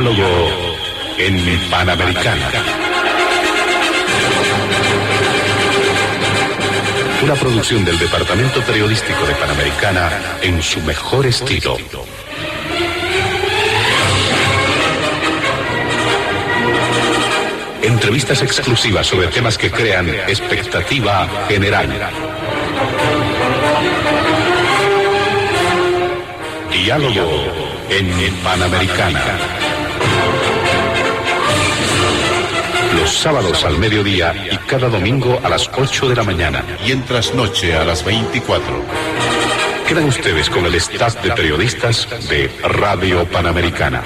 Diálogo en Panamericana. Una producción del Departamento Periodístico de Panamericana en su mejor estilo. Entrevistas exclusivas sobre temas que crean expectativa general. Diálogo en Panamericana. Los sábados al mediodía y cada domingo a las 8 de la mañana. Y en trasnoche a las 24. Quedan ustedes con el staff de periodistas de Radio Panamericana.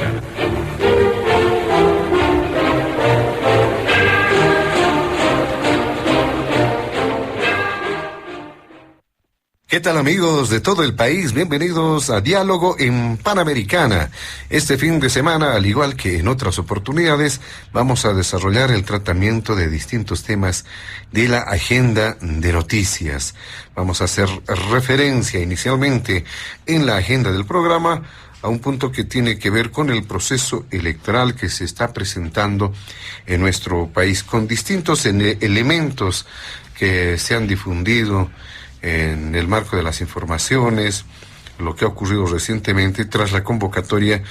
¿Qué tal, amigos de todo el país? Bienvenidos a Diálogo en Panamericana. Este fin de semana, al igual que en otras oportunidades, vamos a desarrollar el tratamiento de distintos temas de la agenda de noticias. Vamos a hacer referencia inicialmente en la agenda del programa a un punto que tiene que ver con el proceso electoral que se está presentando en nuestro país, con distintos elementos que se han difundido en el marco de las informaciones, lo que ha ocurrido recientemente tras la convocatoria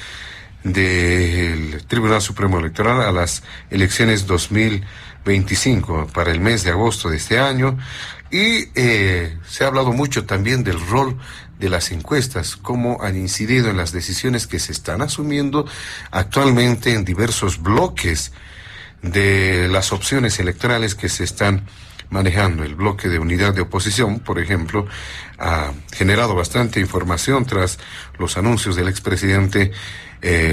del Tribunal Supremo Electoral a las elecciones 2025 para el mes de agosto de este año. Y se ha hablado mucho también del rol de las encuestas, cómo han incidido en las decisiones que se están asumiendo actualmente en diversos bloques de las opciones electorales que se están manejando. El bloque de unidad de oposición, por ejemplo, ha generado bastante información tras los anuncios del expresidente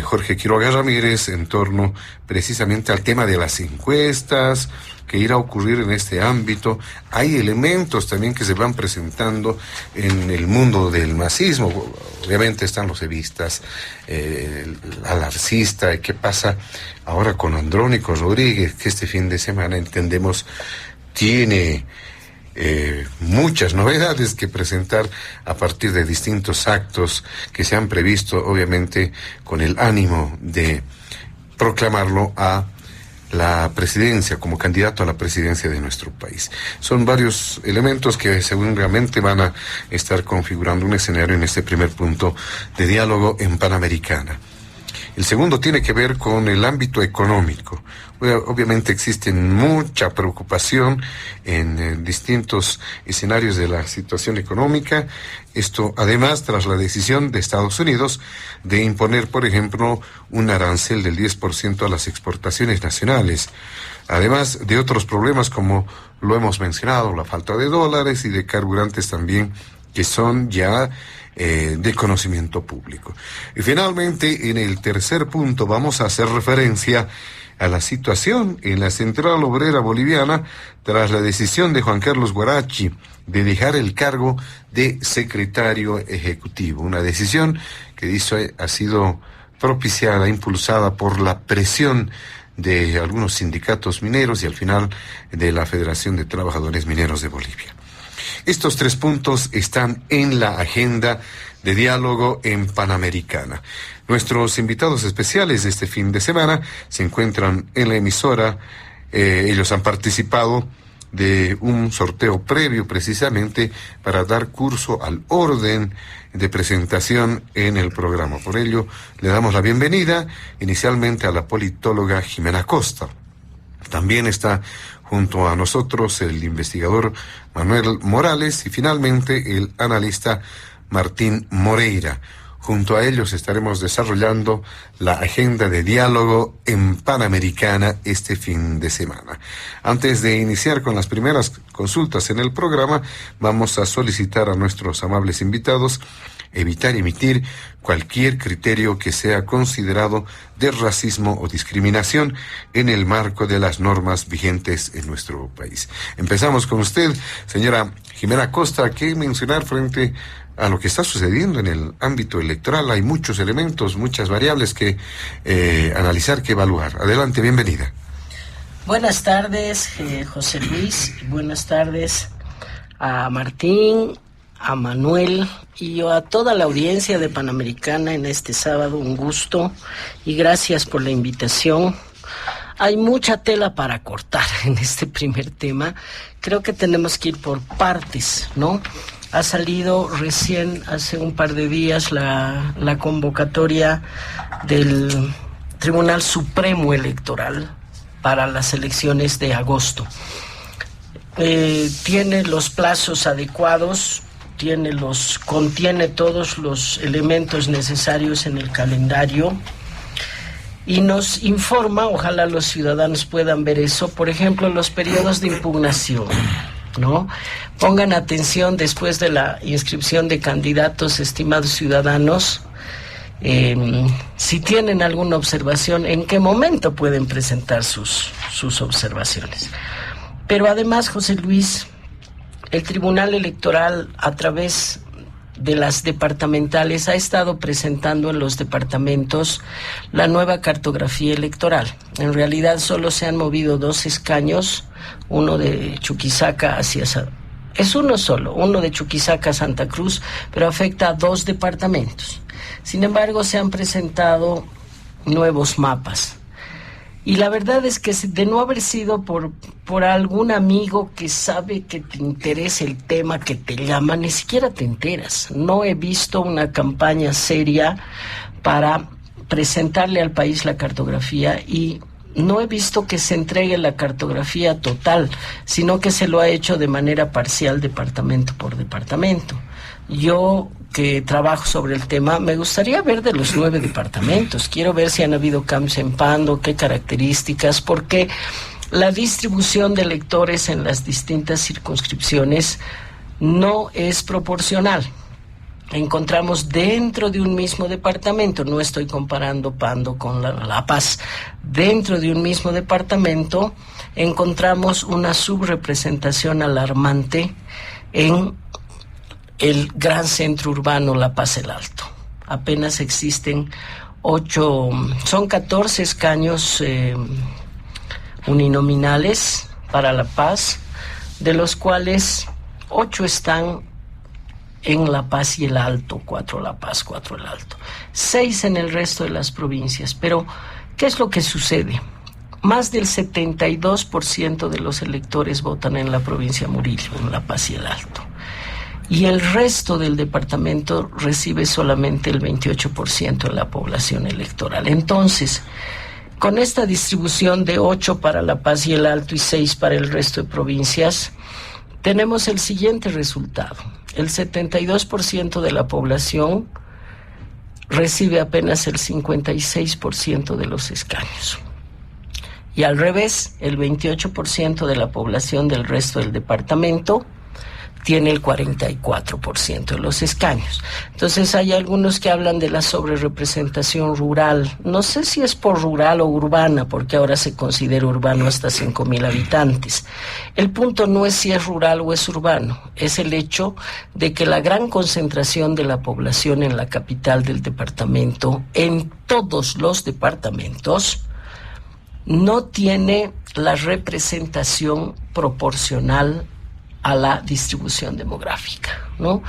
Jorge Quiroga Ramírez en torno precisamente al tema de las encuestas, que irá a ocurrir en este ámbito. Hay elementos también que se van presentando en el mundo del masismo. Obviamente están los evistas, el alarcista. ¿Qué pasa ahora con Andrónico Rodríguez, que este fin de semana entendemos tiene muchas novedades que presentar a partir de distintos actos que se han previsto, obviamente con el ánimo de proclamarlo a la presidencia, como candidato a la presidencia de nuestro país? Son varios elementos que seguramente van a estar configurando un escenario en este primer punto de Diálogo en Panamericana. El segundo tiene que ver con el ámbito económico. Obviamente existe mucha preocupación en distintos escenarios de la situación económica. Esto además tras la decisión de Estados Unidos de imponer, por ejemplo, un arancel del 10% a las exportaciones nacionales. Además de otros problemas como lo hemos mencionado, la falta de dólares y de carburantes también, que son ya de conocimiento público. Y finalmente, en el tercer punto, vamos a hacer referencia a la situación en la Central Obrera Boliviana tras la decisión de Juan Carlos Guarachi de dejar el cargo de secretario ejecutivo. Una decisión que ha sido propiciada, impulsada por la presión de algunos sindicatos mineros y al final de la Federación de Trabajadores Mineros de Bolivia. Estos tres puntos están en la agenda de Diálogo en Panamericana. Nuestros invitados especiales de este fin de semana se encuentran en la emisora. Ellos han participado de un sorteo previo precisamente para dar curso al orden de presentación en el programa. Por ello, le damos la bienvenida inicialmente a la politóloga Jimena Costa. También está junto a nosotros el investigador Manuel Morales y finalmente el analista Martín Moreira. Junto a ellos estaremos desarrollando la agenda de Diálogo en Panamericana este fin de semana. Antes de iniciar con las primeras consultas en el programa, vamos a solicitar a nuestros amables invitados evitar emitir cualquier criterio que sea considerado de racismo o discriminación en el marco de las normas vigentes en nuestro país. Empezamos con usted, señora Jimena Costa. ¿Qué mencionar frente a lo que está sucediendo en el ámbito electoral? Hay muchos elementos, muchas variables que analizar, que evaluar. Adelante, bienvenida. Buenas tardes, José Luis. Buenas tardes a Martín, a Manuel y a toda la audiencia de Panamericana en este sábado. Un gusto y gracias por la invitación. Hay mucha tela para cortar en este primer tema. Creo que tenemos que ir por partes, ¿no? Ha salido recién hace un par de días la convocatoria del Tribunal Supremo Electoral para las elecciones de agosto. Tiene los plazos adecuados, contiene todos los elementos necesarios en el calendario y nos informa, ojalá los ciudadanos puedan ver eso, por ejemplo, los periodos de impugnación, ¿no? Pongan atención después de la inscripción de candidatos, estimados ciudadanos, si tienen alguna observación, en qué momento pueden presentar sus observaciones. Pero además, José Luis, el Tribunal Electoral, a través de las departamentales, ha estado presentando en los departamentos la nueva cartografía electoral. En realidad solo se han movido 2 escaños, uno de Chuquisaca es uno solo, uno de Chuquisaca a Santa Cruz, pero afecta a 2 departamentos. Sin embargo, se han presentado nuevos mapas. Y la verdad es que de no haber sido por algún amigo que sabe que te interesa el tema, que te llama, ni siquiera te enteras. No he visto una campaña seria para presentarle al país la cartografía y no he visto que se entregue la cartografía total, sino que se lo ha hecho de manera parcial, departamento por departamento. Yo, que trabajo sobre el tema, me gustaría ver de los 9 departamentos. Quiero ver si han habido cambios en Pando, qué características, porque la distribución de electores en las distintas circunscripciones no es proporcional. Encontramos dentro de un mismo departamento, no estoy comparando Pando con La Paz, dentro de un mismo departamento encontramos una subrepresentación alarmante en el gran centro urbano La Paz el Alto. Apenas existen 14 escaños uninominales para La Paz, de los cuales 8 están en La Paz y el Alto, 4 La Paz, 4 el Alto, 6 en el resto de las provincias. Pero, ¿qué es lo que sucede? Más del 72% de los electores votan en la provincia Murillo, en La Paz y el Alto. Y el resto del departamento recibe solamente el 28% de la población electoral. Entonces, con esta distribución de 8 para La Paz y el Alto y 6 para el resto de provincias, tenemos el siguiente resultado. El 72% de la población recibe apenas el 56% de los escaños. Y al revés, el 28% de la población del resto del departamento tiene el 44% de los escaños. Entonces hay algunos que hablan de la sobrerepresentación rural. No sé si es por rural o urbana, porque ahora se considera urbano hasta 5,000 habitantes. El punto no es si es rural o es urbano, es el hecho de que la gran concentración de la población en la capital del departamento, en todos los departamentos, no tiene la representación proporcional a la distribución demográfica, ¿no?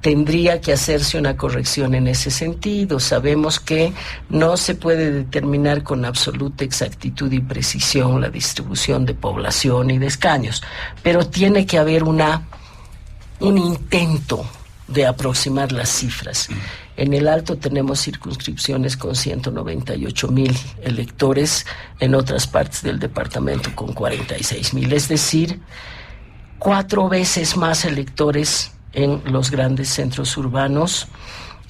Tendría que hacerse una corrección en ese sentido. Sabemos que no se puede determinar con absoluta exactitud y precisión la distribución de población y de escaños, pero tiene que haber un intento de aproximar las cifras. En el Alto tenemos circunscripciones con 198,000 electores, en otras partes del departamento con 46,000, es decir, 4 veces más electores en los grandes centros urbanos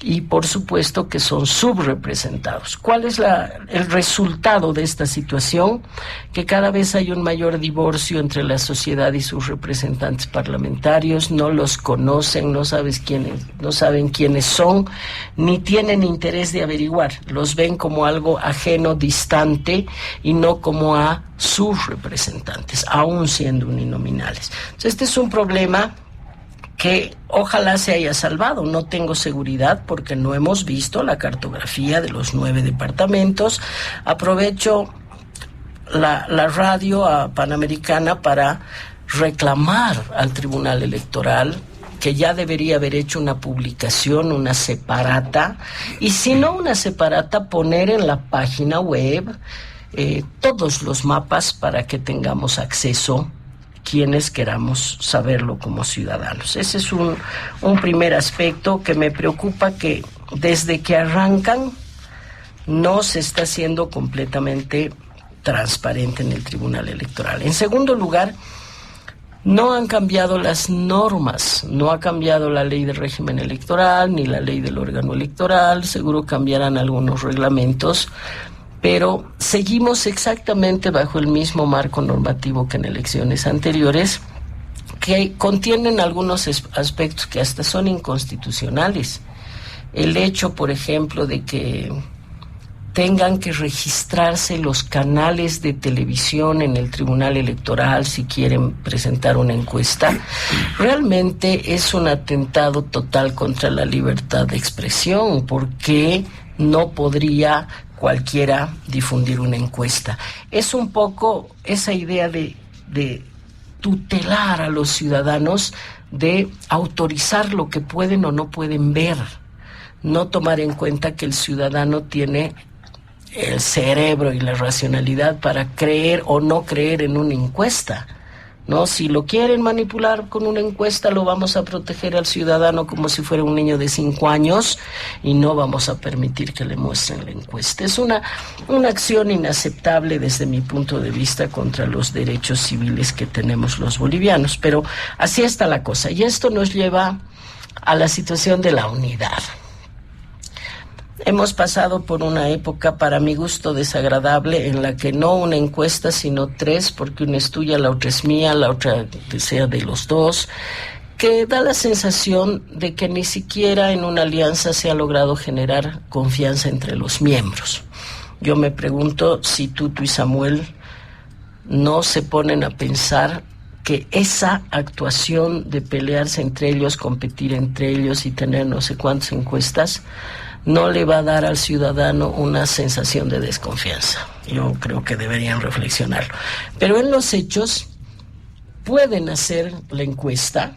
y por supuesto que son subrepresentados. ¿Cuál es el resultado de esta situación? Que cada vez hay un mayor divorcio entre la sociedad y sus representantes parlamentarios, no los conocen, no saben quiénes son, ni tienen interés de averiguar, los ven como algo ajeno, distante, y no como a sus representantes, aún siendo uninominales. Entonces, este es un problema que ojalá se haya salvado. No tengo seguridad porque no hemos visto la cartografía de los 9 departamentos. Aprovecho la radio Panamericana para reclamar al Tribunal Electoral que ya debería haber hecho una publicación, una separata, y si no una separata, poner en la página web todos los mapas para que tengamos acceso quienes queramos saberlo como ciudadanos. Ese es un primer aspecto que me preocupa, que desde que arrancan no se está haciendo completamente transparente en el Tribunal Electoral. En segundo lugar, no han cambiado las normas, no ha cambiado la ley del régimen electoral ni la ley del órgano electoral, seguro cambiarán algunos reglamentos, pero seguimos exactamente bajo el mismo marco normativo que en elecciones anteriores, que contienen algunos aspectos que hasta son inconstitucionales. El hecho, por ejemplo, de que tengan que registrarse los canales de televisión en el Tribunal Electoral si quieren presentar una encuesta, realmente es un atentado total contra la libertad de expresión, porque no podría cualquiera difundir una encuesta. Es un poco esa idea de tutelar a los ciudadanos, de autorizar lo que pueden o no pueden ver, no tomar en cuenta que el ciudadano tiene el cerebro y la racionalidad para creer o no creer en una encuesta, ¿no? Si lo quieren manipular con una encuesta, lo vamos a proteger al ciudadano como si fuera un niño de 5 años y no vamos a permitir que le muestren la encuesta. Es una acción inaceptable desde mi punto de vista contra los derechos civiles que tenemos los bolivianos, pero así está la cosa. Y esto nos lleva a la situación de la unidad. Hemos pasado por una época, para mi gusto, desagradable, en la que no una encuesta, sino 3, porque una es tuya, la otra es mía, la otra sea de los dos, que da la sensación de que ni siquiera en una alianza se ha logrado generar confianza entre los miembros. Yo me pregunto si Tuto y Samuel no se ponen a pensar que esa actuación de pelearse entre ellos, competir entre ellos y tener no sé cuántas encuestas, no le va a dar al ciudadano una sensación de desconfianza. Yo creo que deberían reflexionarlo. Pero en los hechos pueden hacer la encuesta,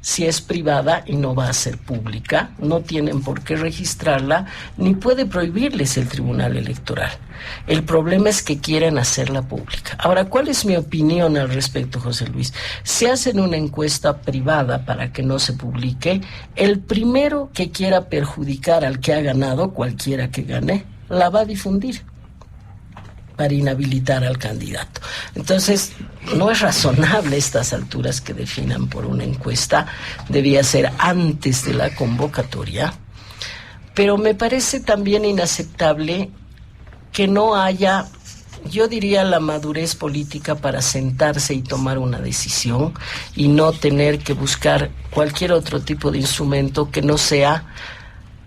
si es privada y no va a ser pública, no tienen por qué registrarla, ni puede prohibirles el Tribunal Electoral. El problema es que quieren hacerla pública. Ahora, ¿cuál es mi opinión al respecto, José Luis? Si hacen una encuesta privada para que no se publique, el primero que quiera perjudicar al que ha ganado, cualquiera que gane, la va a difundir para inhabilitar al candidato. Entonces, no es razonable a estas alturas que definan por una encuesta, debía ser antes de la convocatoria, pero me parece también inaceptable que no haya, yo diría, la madurez política para sentarse y tomar una decisión y no tener que buscar cualquier otro tipo de instrumento que no sea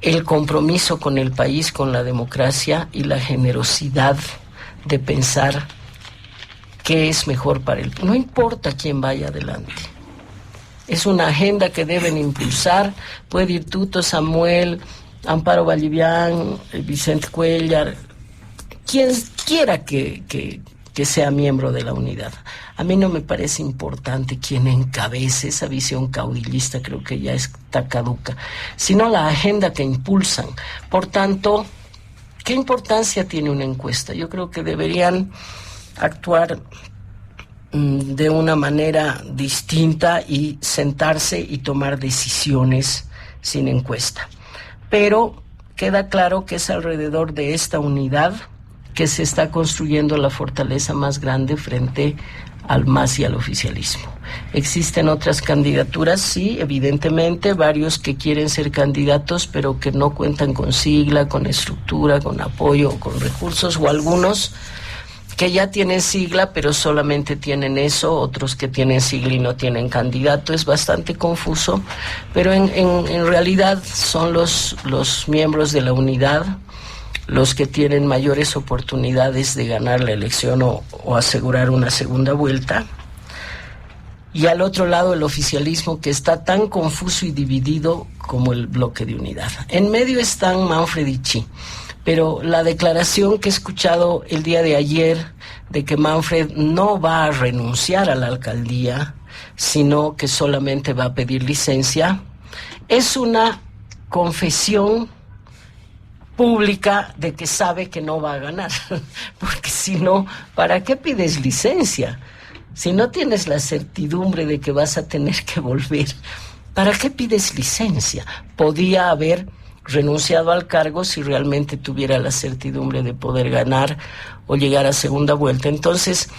el compromiso con el país, con la democracia y la generosidad de pensar qué es mejor para el país. No importa quién vaya adelante. Es una agenda que deben impulsar. Puede ir Tuto, Samuel, Amparo Vallivian, Vicente Cuellar, quien quiera que sea miembro de la unidad. A mí no me parece importante quién encabece esa visión caudillista, creo que ya está caduca, sino la agenda que impulsan. Por tanto, ¿qué importancia tiene una encuesta? Yo creo que deberían actuar de una manera distinta y sentarse y tomar decisiones sin encuesta. Pero queda claro que es alrededor de esta unidad que se está construyendo la fortaleza más grande frente al MAS y al oficialismo. Existen otras candidaturas, sí, evidentemente, varios que quieren ser candidatos, pero que no cuentan con sigla, con estructura, con apoyo, con recursos, o algunos que ya tienen sigla, pero solamente tienen eso, otros que tienen sigla y no tienen candidato. Es bastante confuso, pero en realidad son los miembros de la unidad los que tienen mayores oportunidades de ganar la elección o asegurar una segunda vuelta. Y al otro lado el oficialismo, que está tan confuso y dividido como el bloque de unidad. En medio están Manfred y Chi, pero la declaración que he escuchado el día de ayer de que Manfred no va a renunciar a la alcaldía sino que solamente va a pedir licencia, es una confesión pública de que sabe que no va a ganar, porque si no, ¿para qué pides licencia? Si no tienes la certidumbre de que vas a tener que volver, ¿para qué pides licencia? Podía haber renunciado al cargo si realmente tuviera la certidumbre de poder ganar o llegar a segunda vuelta. Entonces,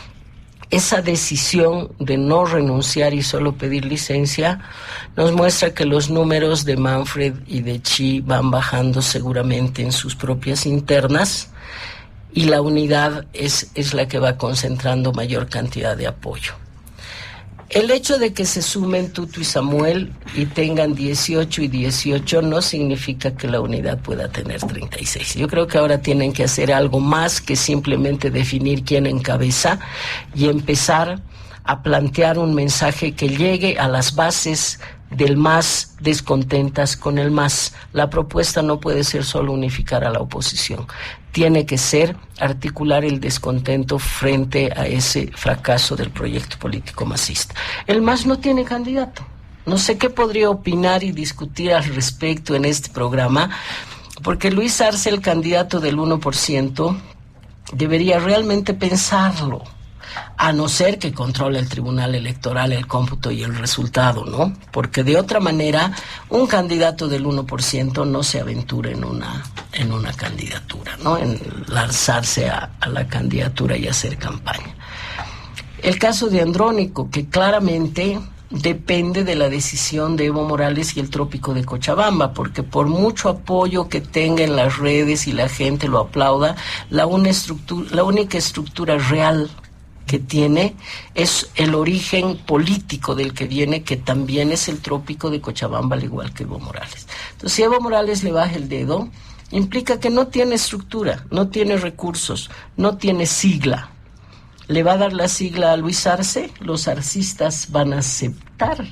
esa decisión de no renunciar y solo pedir licencia nos muestra que los números de Manfred y de Chi van bajando seguramente en sus propias internas, y la unidad es la que va concentrando mayor cantidad de apoyo. El hecho de que se sumen Tuto y Samuel y tengan 18 y 18 no significa que la unidad pueda tener 36. Yo creo que ahora tienen que hacer algo más que simplemente definir quién encabeza y empezar a plantear un mensaje que llegue a las bases del MAS descontentas con el MAS. La propuesta no puede ser solo unificar a la oposición. Tiene que ser articular el descontento frente a ese fracaso del proyecto político masista. El MAS no tiene candidato. No sé qué podría opinar y discutir al respecto en este programa, porque Luis Arce, el candidato del 1%, debería realmente pensarlo, a no ser que controle el Tribunal Electoral el cómputo y el resultado, ¿no? Porque de otra manera, un candidato del 1% no se aventura en una candidatura, ¿no? En lanzarse a la candidatura y hacer campaña. El caso de Andrónico, que claramente depende de la decisión de Evo Morales y el Trópico de Cochabamba, porque por mucho apoyo que tenga en las redes y la gente lo aplauda, la única estructura real que tiene es el origen político del que viene, que también es el Trópico de Cochabamba, al igual que Evo Morales. Entonces, si Evo Morales le baja el dedo, implica que no tiene estructura, no tiene recursos, no tiene sigla. ¿Le va a dar la sigla a Luis Arce? ¿Los arcistas van a aceptar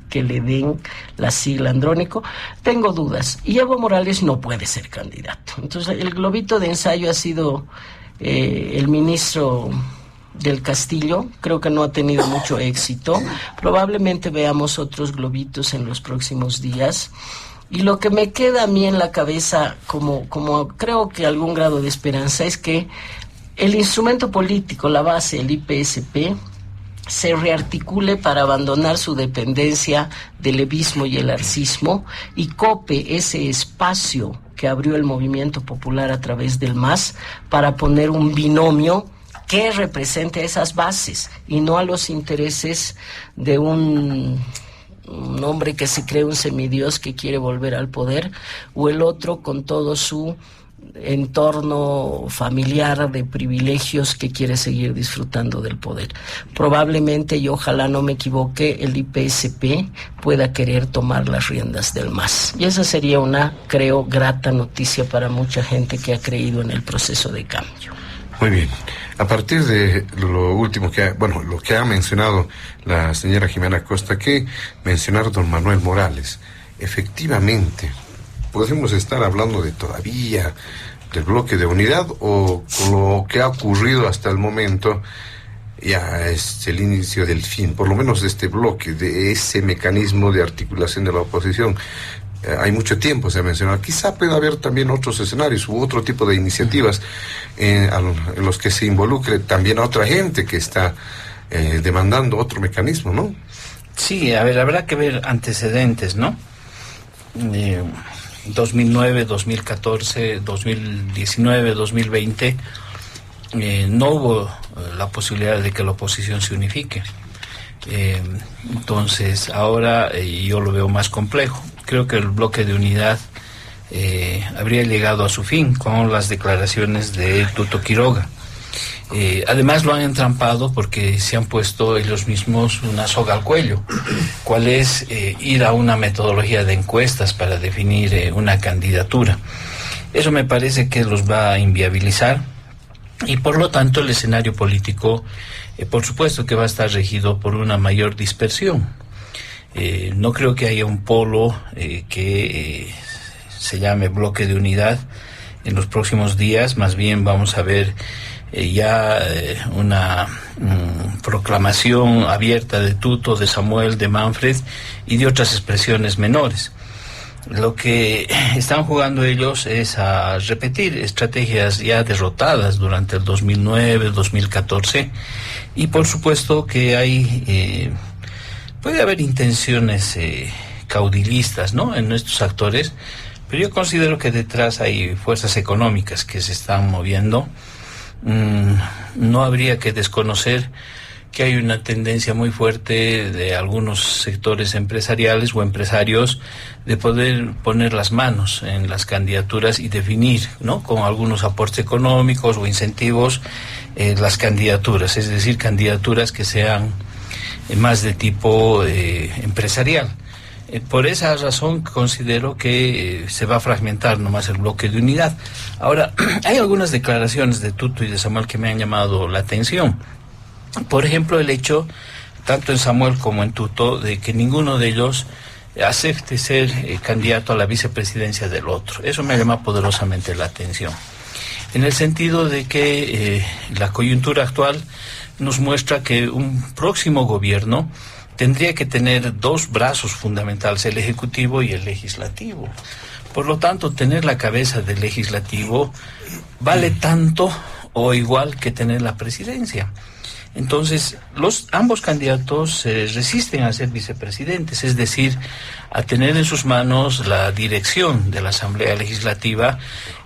que le den la sigla Andrónico? Tengo dudas. Y Evo Morales no puede ser candidato. Entonces, el globito de ensayo ha sido el ministro del Castillo. Creo que no ha tenido mucho éxito. Probablemente veamos otros globitos en los próximos días. Y lo que me queda a mí en la cabeza, como creo que algún grado de esperanza, es que el instrumento político, la base, el IPSP, se rearticule para abandonar su dependencia del levismo y el arcismo y cope ese espacio que abrió el movimiento popular a través del MAS para poner un binomio que represente esas bases y no a los intereses de un hombre que se cree un semidios que quiere volver al poder, o el otro con todo su entorno familiar de privilegios que quiere seguir disfrutando del poder. Probablemente, y ojalá no me equivoque, el IPSP pueda querer tomar las riendas del MAS. Y esa sería una, creo, grata noticia para mucha gente que ha creído en el proceso de cambio. Muy bien. A partir de lo último lo que ha mencionado la señora Jimena Costa, que mencionar don Manuel Morales, efectivamente, ¿podemos estar hablando de todavía del bloque de unidad o con lo que ha ocurrido hasta el momento ya es el inicio del fin, por lo menos de este bloque, de ese mecanismo de articulación de la oposición? Hay mucho tiempo, se ha mencionado. Quizá pueda haber también otros escenarios u otro tipo de iniciativas en los que se involucre también a otra gente que está demandando otro mecanismo, ¿no? Sí, a ver, habrá que ver antecedentes, ¿no? 2009, 2014, 2019, 2020, no hubo la posibilidad de que la oposición se unifique. Entonces, ahora yo lo veo más complejo. Creo que el bloque de unidad habría llegado a su fin con las declaraciones de Tuto Quiroga. Además lo han entrampado porque se han puesto ellos mismos una soga al cuello. ¿Cuál es ir a una metodología de encuestas para definir una candidatura? Eso me parece que los va a inviabilizar y por lo tanto el escenario político, por supuesto que va a estar regido por una mayor dispersión. No creo que haya un polo que se llame bloque de unidad en los próximos días. Más bien vamos a ver una proclamación abierta de Tuto, de Samuel, de Manfred y de otras expresiones menores. Lo que están jugando ellos es a repetir estrategias ya derrotadas durante el 2009, 2014, y por supuesto que hay puede haber intenciones caudilistas, ¿no?, en estos actores, pero yo considero que detrás hay fuerzas económicas que se están moviendo. No habría que desconocer que hay una tendencia muy fuerte de algunos sectores empresariales o empresarios de poder poner las manos en las candidaturas y definir, ¿no?, con algunos aportes económicos o incentivos las candidaturas, es decir, candidaturas que sean más de tipo empresarial. Por esa razón considero que se va a fragmentar nomás el bloque de unidad. Ahora, hay algunas declaraciones de Tuto y de Samuel que me han llamado la atención. Por ejemplo, el hecho, tanto en Samuel como en Tuto, de que ninguno de ellos acepte ser candidato a la vicepresidencia del otro. Eso me llama poderosamente la atención, en el sentido de que la coyuntura actual nos muestra que un próximo gobierno tendría que tener dos brazos fundamentales, el ejecutivo y el legislativo. Por lo tanto, tener la cabeza del legislativo vale tanto o igual que tener la presidencia. Entonces, ambos candidatos resisten a ser vicepresidentes, es decir, a tener en sus manos la dirección de la Asamblea Legislativa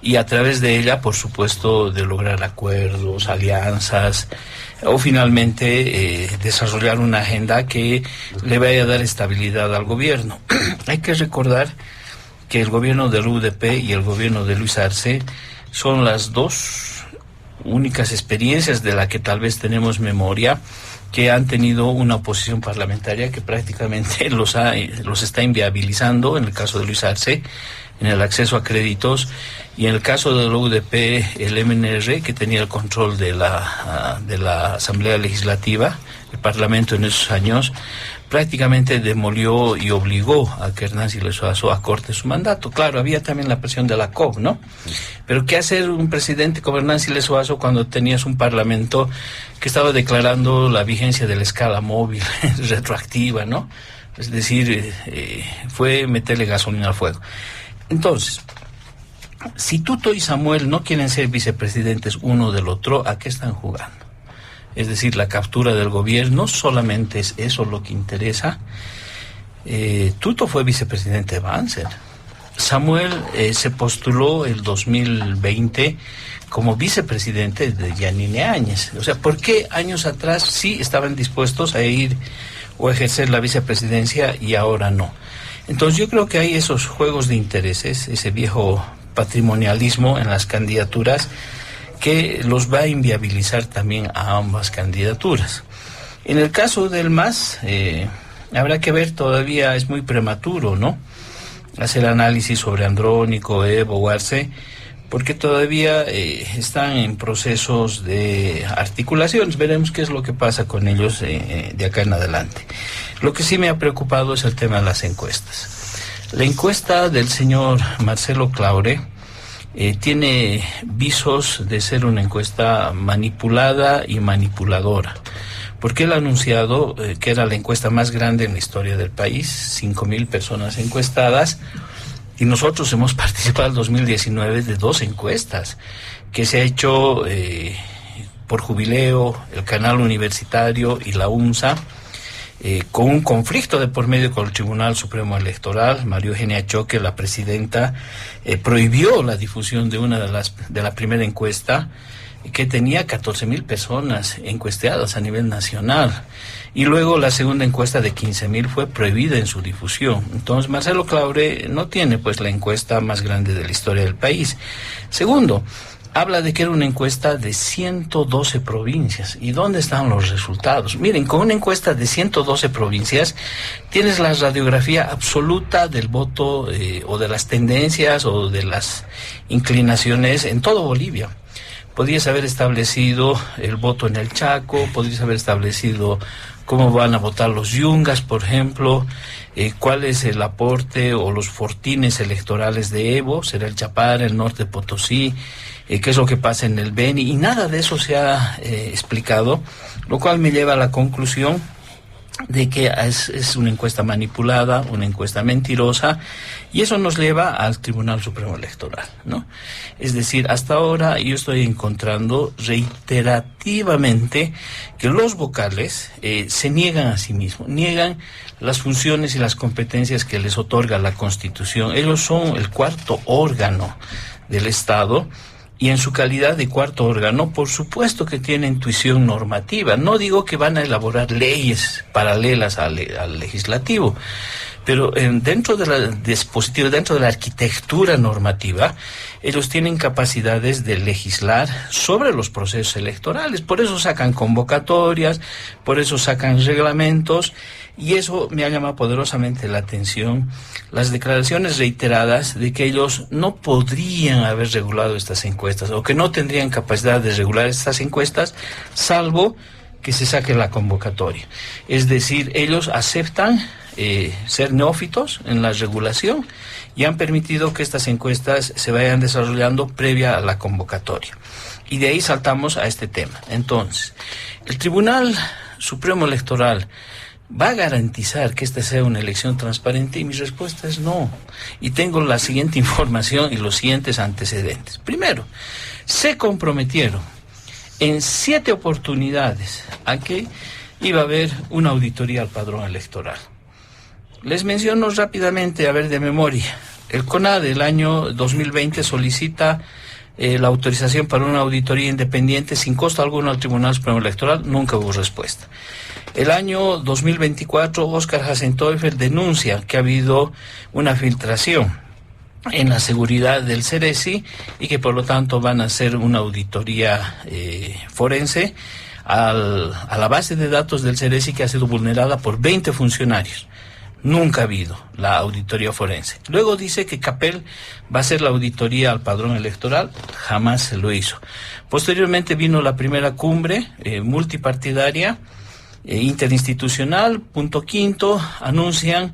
y a través de ella, por supuesto, de lograr acuerdos, alianzas o finalmente desarrollar una agenda que le vaya a dar estabilidad al gobierno. Hay que recordar que el gobierno del UDP y el gobierno de Luis Arce son las dos únicas experiencias de la que tal vez tenemos memoria que han tenido una oposición parlamentaria que prácticamente los está inviabilizando, en el caso de Luis Arce, en el acceso a créditos, y en el caso de la UDP, el MNR, que tenía el control de la Asamblea Legislativa, el Parlamento en esos años, prácticamente demolió y obligó a que Hernán Siles Suazo acorte su mandato. Claro, había también la presión de la COP, ¿no? Pero ¿qué hacer un presidente como Hernán Siles Suazo cuando tenías un parlamento que estaba declarando la vigencia de la escala móvil retroactiva, ¿no? Es decir, fue meterle gasolina al fuego. Entonces, si Tuto y Samuel no quieren ser vicepresidentes uno del otro, ¿a qué están jugando? Es decir, la captura del gobierno, solamente es eso lo que interesa. Tuto fue vicepresidente de Banzer. Samuel se postuló el 2020 como vicepresidente de Yanine Áñez. O sea, ¿por qué años atrás sí estaban dispuestos a ir o a ejercer la vicepresidencia y ahora no? Entonces yo creo que hay esos juegos de intereses, ese viejo patrimonialismo en las candidaturas, que los va a inviabilizar también a ambas candidaturas. En el caso del MAS, habrá que ver, todavía es muy prematuro, ¿no?, hacer análisis sobre Andrónico, Evo o Arce, porque todavía están en procesos de articulaciones. Veremos qué es lo que pasa con ellos de acá en adelante. Lo que sí me ha preocupado es el tema de las encuestas. La encuesta del señor Marcelo Claure tiene visos de ser una encuesta manipulada y manipuladora, porque él ha anunciado que era la encuesta más grande en la historia del país, 5,000 personas encuestadas, y nosotros hemos participado en 2019 de 2 encuestas que se ha hecho por Jubileo, el Canal Universitario y la UNSA, con un conflicto de por medio con el Tribunal Supremo Electoral. María Eugenia Choque, la presidenta, prohibió la difusión de la primera encuesta, que tenía 14,000 personas encuestadas a nivel nacional, y luego la segunda encuesta de 15,000 fue prohibida en su difusión. Entonces Marcelo Claure no tiene pues la encuesta más grande de la historia del país. Segundo, habla de que era una encuesta de 112 provincias. ¿Y dónde están los resultados? Miren, con una encuesta de 112 provincias tienes la radiografía absoluta del voto o de las tendencias o de las inclinaciones en todo Bolivia. Podrías haber establecido el voto en el Chaco, podrías haber establecido cómo van a votar los yungas, por ejemplo, cuál es el aporte o los fortines electorales de Evo, será el Chapare, el norte de Potosí, qué es lo que pasa en el Beni, y nada de eso se ha explicado, lo cual me lleva a la conclusión de que es una encuesta manipulada, una encuesta mentirosa, y eso nos lleva al Tribunal Supremo Electoral, ¿no? Es decir, hasta ahora yo estoy encontrando reiterativamente que los vocales se niegan a sí mismos, niegan las funciones y las competencias que les otorga la Constitución. Ellos son el cuarto órgano del Estado, y en su calidad de cuarto órgano, por supuesto que tienen intuición normativa. No digo que van a elaborar leyes paralelas al legislativo, pero dentro de la dispositiva, dentro de la arquitectura normativa, ellos tienen capacidades de legislar sobre los procesos electorales. Por eso sacan convocatorias, por eso sacan reglamentos, y eso me ha llamado poderosamente la atención, las declaraciones reiteradas de que ellos no podrían haber regulado estas encuestas, o que no tendrían capacidad de regular estas encuestas, salvo que se saque la convocatoria. Es decir, ellos aceptan ser neófitos en la regulación y han permitido que estas encuestas se vayan desarrollando previa a la convocatoria. Y de ahí saltamos a este tema. Entonces, el Tribunal Supremo Electoral ¿va a garantizar que esta sea una elección transparente? Y mi respuesta es no. Y tengo la siguiente información y los siguientes antecedentes. Primero, se comprometieron en 7 oportunidades a que iba a haber una auditoría al padrón electoral. Les menciono rápidamente, a ver, de memoria. El CONADE el año 2020 solicita la autorización para una auditoría independiente sin costo alguno al Tribunal Supremo Electoral. Nunca hubo respuesta. El año 2024, Oscar Hasenteufel denuncia que ha habido una filtración en la seguridad del Ceresi y que por lo tanto van a hacer una auditoría forense a la base de datos del Ceresi, que ha sido vulnerada por 20 funcionarios. Nunca ha habido la auditoría forense. Luego dice que CAPEL va a hacer la auditoría al padrón electoral. Jamás se lo hizo. Posteriormente vino la primera cumbre multipartidaria interinstitucional, punto quinto, anuncian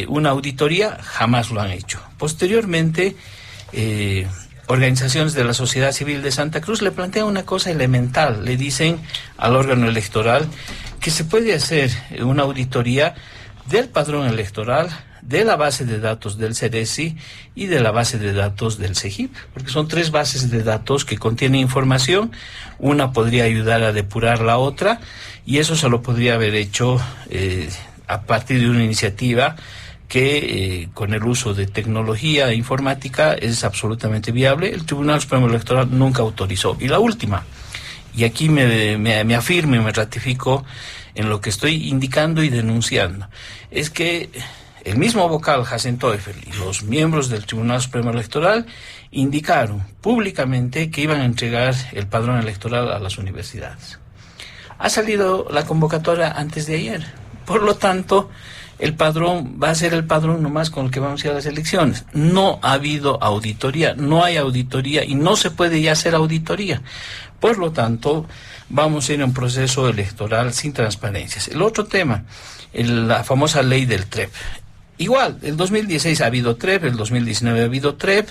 una auditoría, jamás lo han hecho. Posteriormente, organizaciones de la sociedad civil de Santa Cruz le plantean una cosa elemental, le dicen al órgano electoral que se puede hacer una auditoría del padrón electoral, de la base de datos del Ceresi y de la base de datos del CEGIP, porque son 3 bases de datos que contienen información, una podría ayudar a depurar la otra, y eso se lo podría haber hecho a partir de una iniciativa que con el uso de tecnología informática es absolutamente viable. El Tribunal Supremo Electoral nunca autorizó. Y la última, y aquí me afirmo y me ratifico en lo que estoy indicando y denunciando, es que el mismo vocal Hasenteufel y los miembros del Tribunal Supremo Electoral indicaron públicamente que iban a entregar el padrón electoral a las universidades. Ha salido la convocatoria antes de ayer. Por lo tanto, el padrón va a ser el padrón nomás con el que vamos a ir a las elecciones. No ha habido auditoría, no hay auditoría y no se puede ya hacer auditoría. Por lo tanto, vamos a ir a un proceso electoral sin transparencias. El otro tema, la famosa ley del TREP. Igual, el 2016 ha habido TREP, el 2019 ha habido TREP,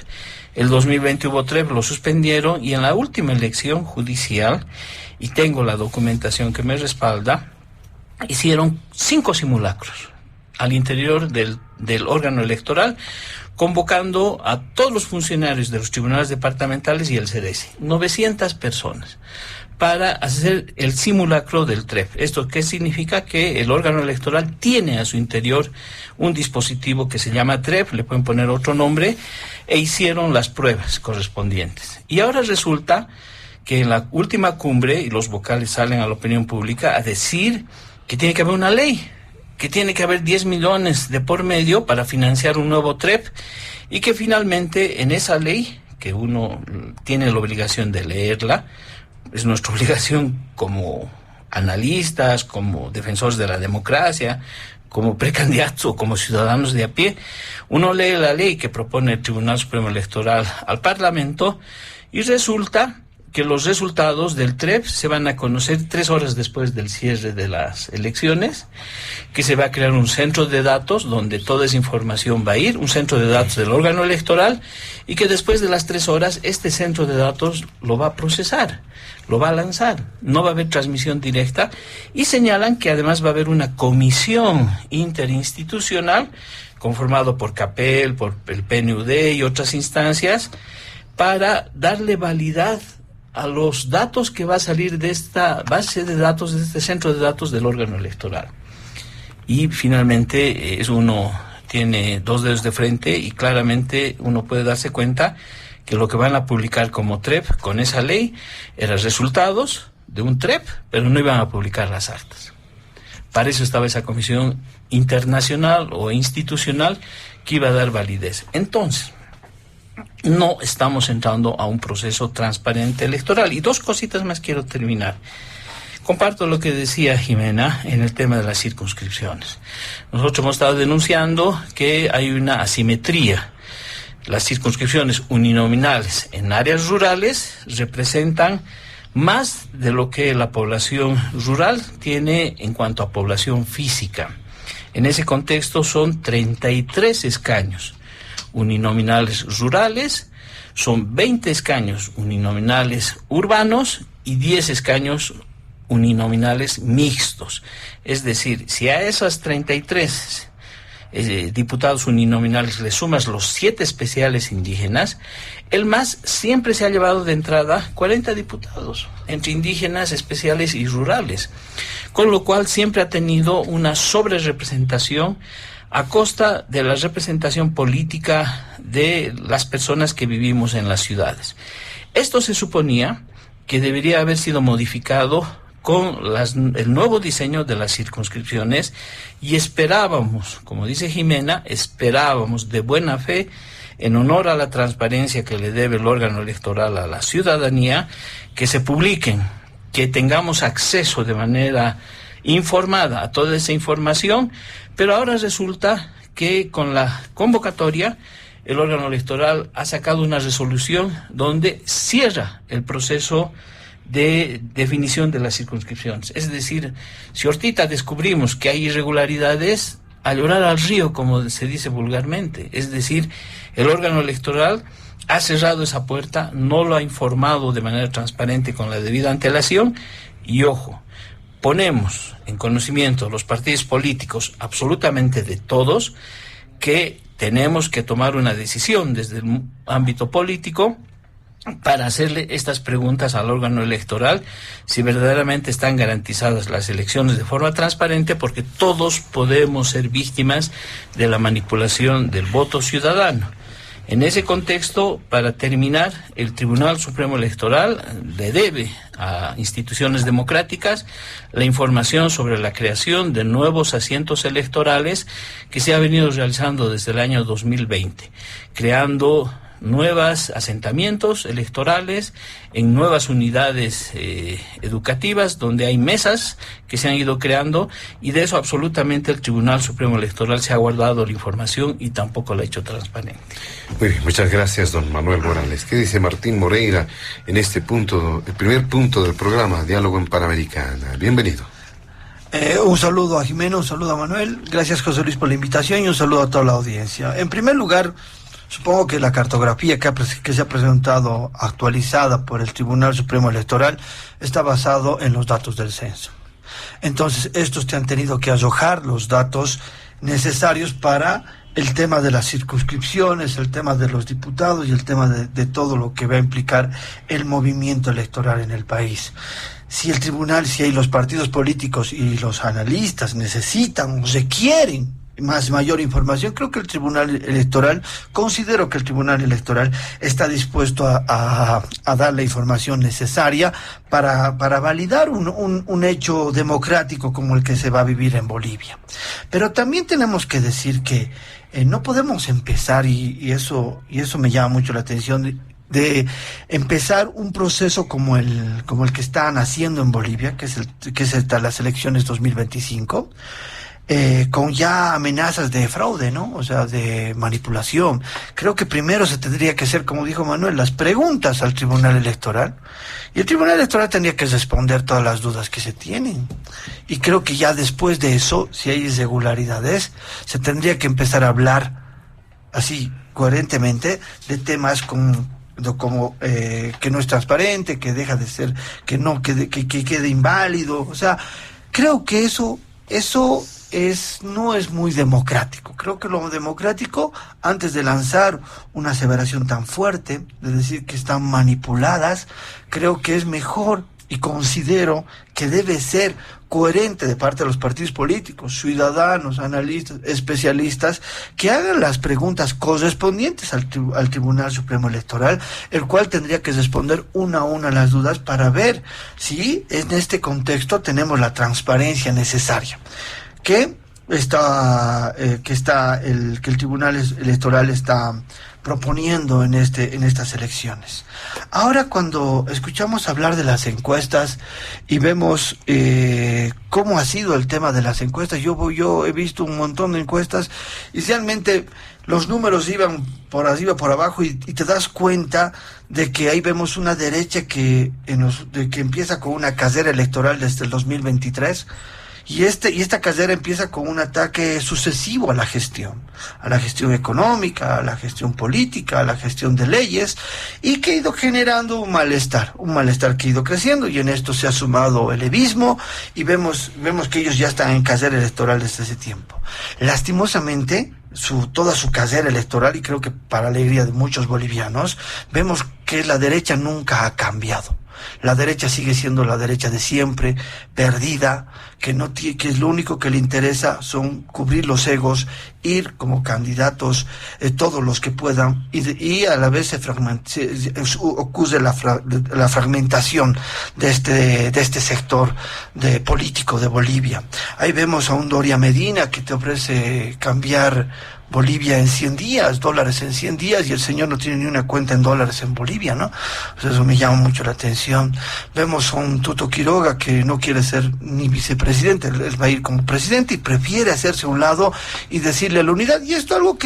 el 2020 hubo TREP, lo suspendieron, y en la última elección judicial, y tengo la documentación que me respalda, hicieron 5 simulacros al interior del órgano electoral, convocando a todos los funcionarios de los tribunales departamentales y el Ceresi, 900 personas, para hacer el simulacro del TREP. ¿Esto qué significa? Que el órgano electoral tiene a su interior un dispositivo que se llama TREP, le pueden poner otro nombre, e hicieron las pruebas correspondientes. Y ahora resulta que en la última cumbre, y los vocales salen a la opinión pública a decir que tiene que haber una ley, que tiene que haber 10 millones de por medio para financiar un nuevo TREP, y que finalmente en esa ley, que uno tiene la obligación de leerla, es nuestra obligación como analistas, como defensores de la democracia, como precandidatos o como ciudadanos de a pie, uno lee la ley que propone el Tribunal Supremo Electoral al Parlamento y resulta que los resultados del TREP se van a conocer 3 horas después del cierre de las elecciones, que se va a crear un centro de datos donde toda esa información va a ir, un centro de datos del órgano electoral, y que después de las 3 horas este centro de datos lo va a procesar, lo va a lanzar, no va a haber transmisión directa, y señalan que además va a haber una comisión interinstitucional conformado por CAPEL, por el PNUD y otras instancias, para darle validad a los datos que va a salir de esta base de datos, de este centro de datos del órgano electoral. Y finalmente uno tiene 2 dedos de frente y claramente uno puede darse cuenta que lo que van a publicar como TREP con esa ley eran resultados de un TREP, pero no iban a publicar las actas. Para eso estaba esa comisión internacional o institucional que iba a dar validez. Entonces, no estamos entrando a un proceso transparente electoral. Y 2 cositas más quiero terminar. Comparto lo que decía Jimena en el tema de las circunscripciones. Nosotros hemos estado denunciando que hay una asimetría. Las circunscripciones uninominales en áreas rurales representan más de lo que la población rural tiene en cuanto a población física. En ese contexto son 33 escaños uninominales rurales, son 20 escaños uninominales urbanos y 10 escaños uninominales mixtos. Es decir, si a esas 33 diputados uninominales le sumas los 7 especiales indígenas, el MAS siempre se ha llevado de entrada 40 diputados, entre indígenas, especiales y rurales, con lo cual siempre ha tenido una sobrerepresentación a costa de la representación política de las personas que vivimos en las ciudades. Esto se suponía que debería haber sido modificado con el nuevo diseño de las circunscripciones, y esperábamos, como dice Jimena, esperábamos de buena fe, en honor a la transparencia que le debe el órgano electoral a la ciudadanía, que se publiquen, que tengamos acceso de manera informada a toda esa información, pero ahora resulta que con la convocatoria el órgano electoral ha sacado una resolución donde cierra el proceso de definición de las circunscripciones. Es decir, si ahorita descubrimos que hay irregularidades, a llorar al río, como se dice vulgarmente. Es decir, el órgano electoral ha cerrado esa puerta, no lo ha informado de manera transparente con la debida antelación, y ojo, ponemos en conocimiento los partidos políticos, absolutamente de todos, que tenemos que tomar una decisión desde el ámbito político para hacerle estas preguntas al órgano electoral, si verdaderamente están garantizadas las elecciones de forma transparente, porque todos podemos ser víctimas de la manipulación del voto ciudadano. En ese contexto, para terminar, el Tribunal Supremo Electoral le debe a instituciones democráticas la información sobre la creación de nuevos asientos electorales que se ha venido realizando desde el año 2020, creando nuevos asentamientos electorales en nuevas unidades educativas, donde hay mesas que se han ido creando, y de eso absolutamente el Tribunal Supremo Electoral se ha guardado la información y tampoco la ha hecho transparente. Muy bien, muchas gracias, don Manuel Morales. ¿Qué dice Martín Moreira en este punto, el primer punto del programa Diálogo en Panamericana? Bienvenido. Un saludo a Jimena, un saludo a Manuel, gracias José Luis por la invitación y un saludo a toda la audiencia. En primer lugar, supongo que la cartografía que se ha presentado actualizada por el Tribunal Supremo Electoral está basado en los datos del censo. Entonces, estos te han tenido que arrojar los datos necesarios para el tema de las circunscripciones, el tema de los diputados y el tema de todo lo que va a implicar el movimiento electoral en el país. Si el tribunal, si hay los partidos políticos y los analistas necesitan o requieren mayor información, creo que considero que el Tribunal Electoral está dispuesto a dar la información necesaria para validar un hecho democrático como el que se va a vivir en Bolivia. Pero también tenemos que decir que no podemos empezar, y eso me llama mucho la atención, de empezar un proceso como el que están haciendo en Bolivia, que es las elecciones 2025, con ya amenazas de fraude, ¿no? O sea, de manipulación. Creo que primero se tendría que hacer, como dijo Manuel, las preguntas al Tribunal Electoral. Y el Tribunal Electoral tendría que responder todas las dudas que se tienen. Y creo que ya después de eso, si hay irregularidades, se tendría que empezar a hablar así, coherentemente, de temas como que no es transparente, que deja de ser, que quede inválido. O sea, creo que eso no es muy democrático. Creo que lo democrático, antes de lanzar una aseveración tan fuerte, de decir que están manipuladas, creo que es mejor, y considero que debe ser coherente de parte de los partidos políticos, ciudadanos, analistas, especialistas, que hagan las preguntas correspondientes al Tribunal Supremo Electoral, el cual tendría que responder una a una las dudas para ver si en este contexto tenemos la transparencia necesaria que el Tribunal Electoral está proponiendo en estas elecciones. Ahora, cuando escuchamos hablar de las encuestas y vemos cómo ha sido el tema de las encuestas, yo he visto un montón de encuestas y realmente los números iban por arriba, por abajo, y te das cuenta de que ahí vemos una derecha que empieza con una carrera electoral desde el 2023. Y esta carrera empieza con un ataque sucesivo a la gestión económica, a la gestión política, a la gestión de leyes, y que ha ido generando un malestar que ha ido creciendo, y en esto se ha sumado el levismo, y vemos que ellos ya están en carrera electoral desde ese tiempo. Lastimosamente, toda su carrera electoral, y creo que para alegría de muchos bolivianos, vemos que la derecha nunca ha cambiado. La derecha sigue siendo la derecha de siempre, perdida, que lo único que le interesa son cubrir los egos, ir como candidatos todos los que puedan, y a la vez ocurre la fragmentación de este sector político de Bolivia. Ahí vemos a un Doria Medina que te ofrece cambiar Bolivia en 100 días, dólares en 100 días, y el señor no tiene ni una cuenta en dólares en Bolivia, ¿no? O sea, eso me llama mucho la atención. Vemos a un Tuto Quiroga que no quiere ser ni vicepresidente, él va a ir como presidente y prefiere hacerse a un lado y decirle a la unidad, y esto es algo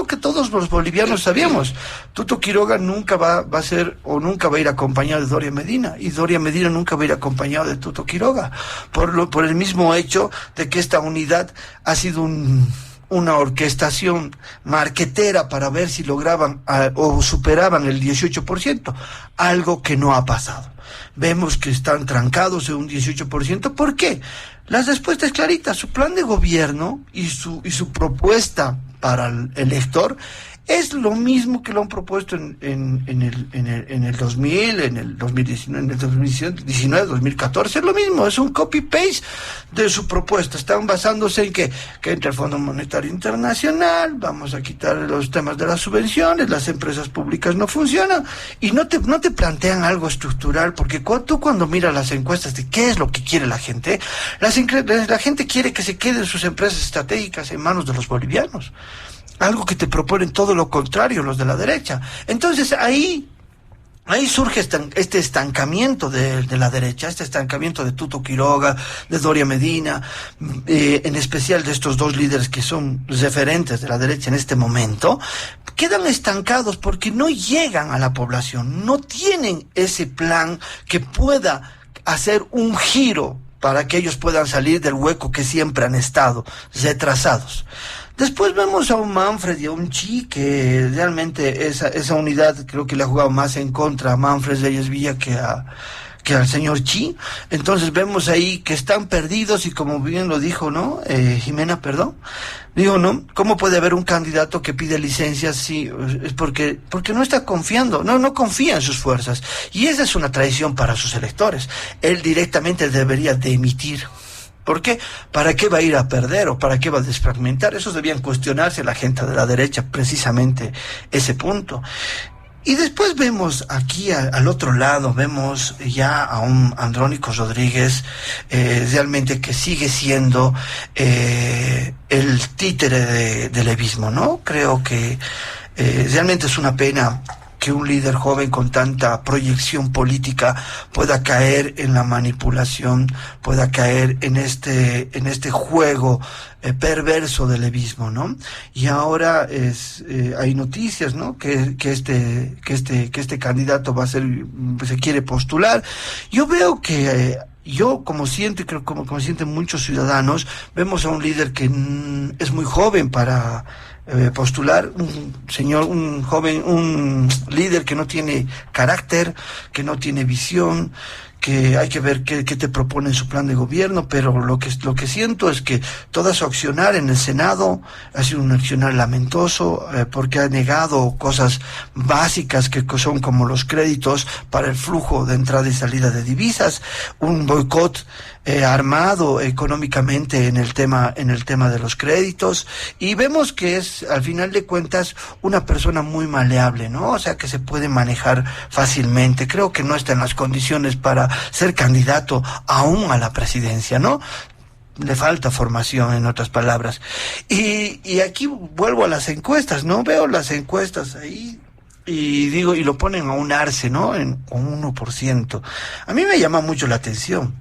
que todos los bolivianos sabíamos. Tuto Quiroga nunca va a ser, o nunca va a ir acompañado de Doria Medina, y Doria Medina nunca va a ir acompañado de Tuto Quiroga, por el mismo hecho de que esta unidad ha sido una orquestación marquetera para ver si lograban o superaban el 18%, algo que no ha pasado. Vemos que están trancados en un 18%. ¿Por qué? La respuesta es clarita. Su plan de gobierno y su propuesta para el elector es lo mismo que lo han propuesto en el 2000, en el 2019, en el 2019, 2014, es lo mismo, es un copy-paste de su propuesta. Están basándose en que entre el Fondo Monetario Internacional, vamos a quitar los temas de las subvenciones, las empresas públicas no funcionan, y no te plantean algo estructural, porque tú cuando miras las encuestas de qué es lo que quiere la gente, la gente quiere que se queden sus empresas estratégicas en manos de los bolivianos. Algo que te proponen todo lo contrario los de la derecha. Entonces ahí surge este estancamiento de la derecha, este estancamiento de Tuto Quiroga, de Doria Medina, en especial de estos dos líderes que son referentes de la derecha en este momento. Quedan estancados porque no llegan a la población, no tienen ese plan que pueda hacer un giro para que ellos puedan salir del hueco que siempre han estado retrasados. Después vemos a un Manfred y a un Chi, que realmente esa unidad creo que le ha jugado más en contra a Manfred Reyes Villa que al señor Chi. Entonces vemos ahí que están perdidos, y como bien lo dijo, ¿no? Jimena, perdón. Digo, ¿no? ¿Cómo puede haber un candidato que pide licencias? Sí, es porque no está confiando, no confía en sus fuerzas. Y esa es una traición para sus electores. Él directamente debería dimitir. ¿Por qué? ¿Para qué va a ir a perder o para qué va a desfragmentar? Eso debían cuestionarse la gente de la derecha, precisamente ese punto. Y después vemos aquí al otro lado, vemos ya a un Andrónico Rodríguez, realmente que sigue siendo el títere de levismo, ¿no? Creo que realmente es una pena que un líder joven con tanta proyección política pueda caer en la manipulación, pueda caer en este juego perverso del levismo, ¿no? Y ahora hay noticias, ¿no? Que este candidato se quiere postular. Yo veo que como sienten muchos ciudadanos, vemos a un líder que es muy joven para postular, un joven, un líder que no tiene carácter, que no tiene visión, que hay que ver qué te propone en su plan de gobierno, pero lo que siento es que toda su accionar en el Senado ha sido un accionar lamentoso, porque ha negado cosas básicas que son como los créditos para el flujo de entrada y salida de divisas, un boicot armado económicamente en el tema de los créditos, y vemos que es, al final de cuentas, una persona muy maleable, ¿no? O sea, que se puede manejar fácilmente. Creo que no está en las condiciones para ser candidato aún a la presidencia, ¿no? Le falta formación, en otras palabras. Y aquí vuelvo a las encuestas, ¿no? Veo las encuestas ahí y lo ponen a un Arce, ¿no? Con 1%. A mí me llama mucho la atención,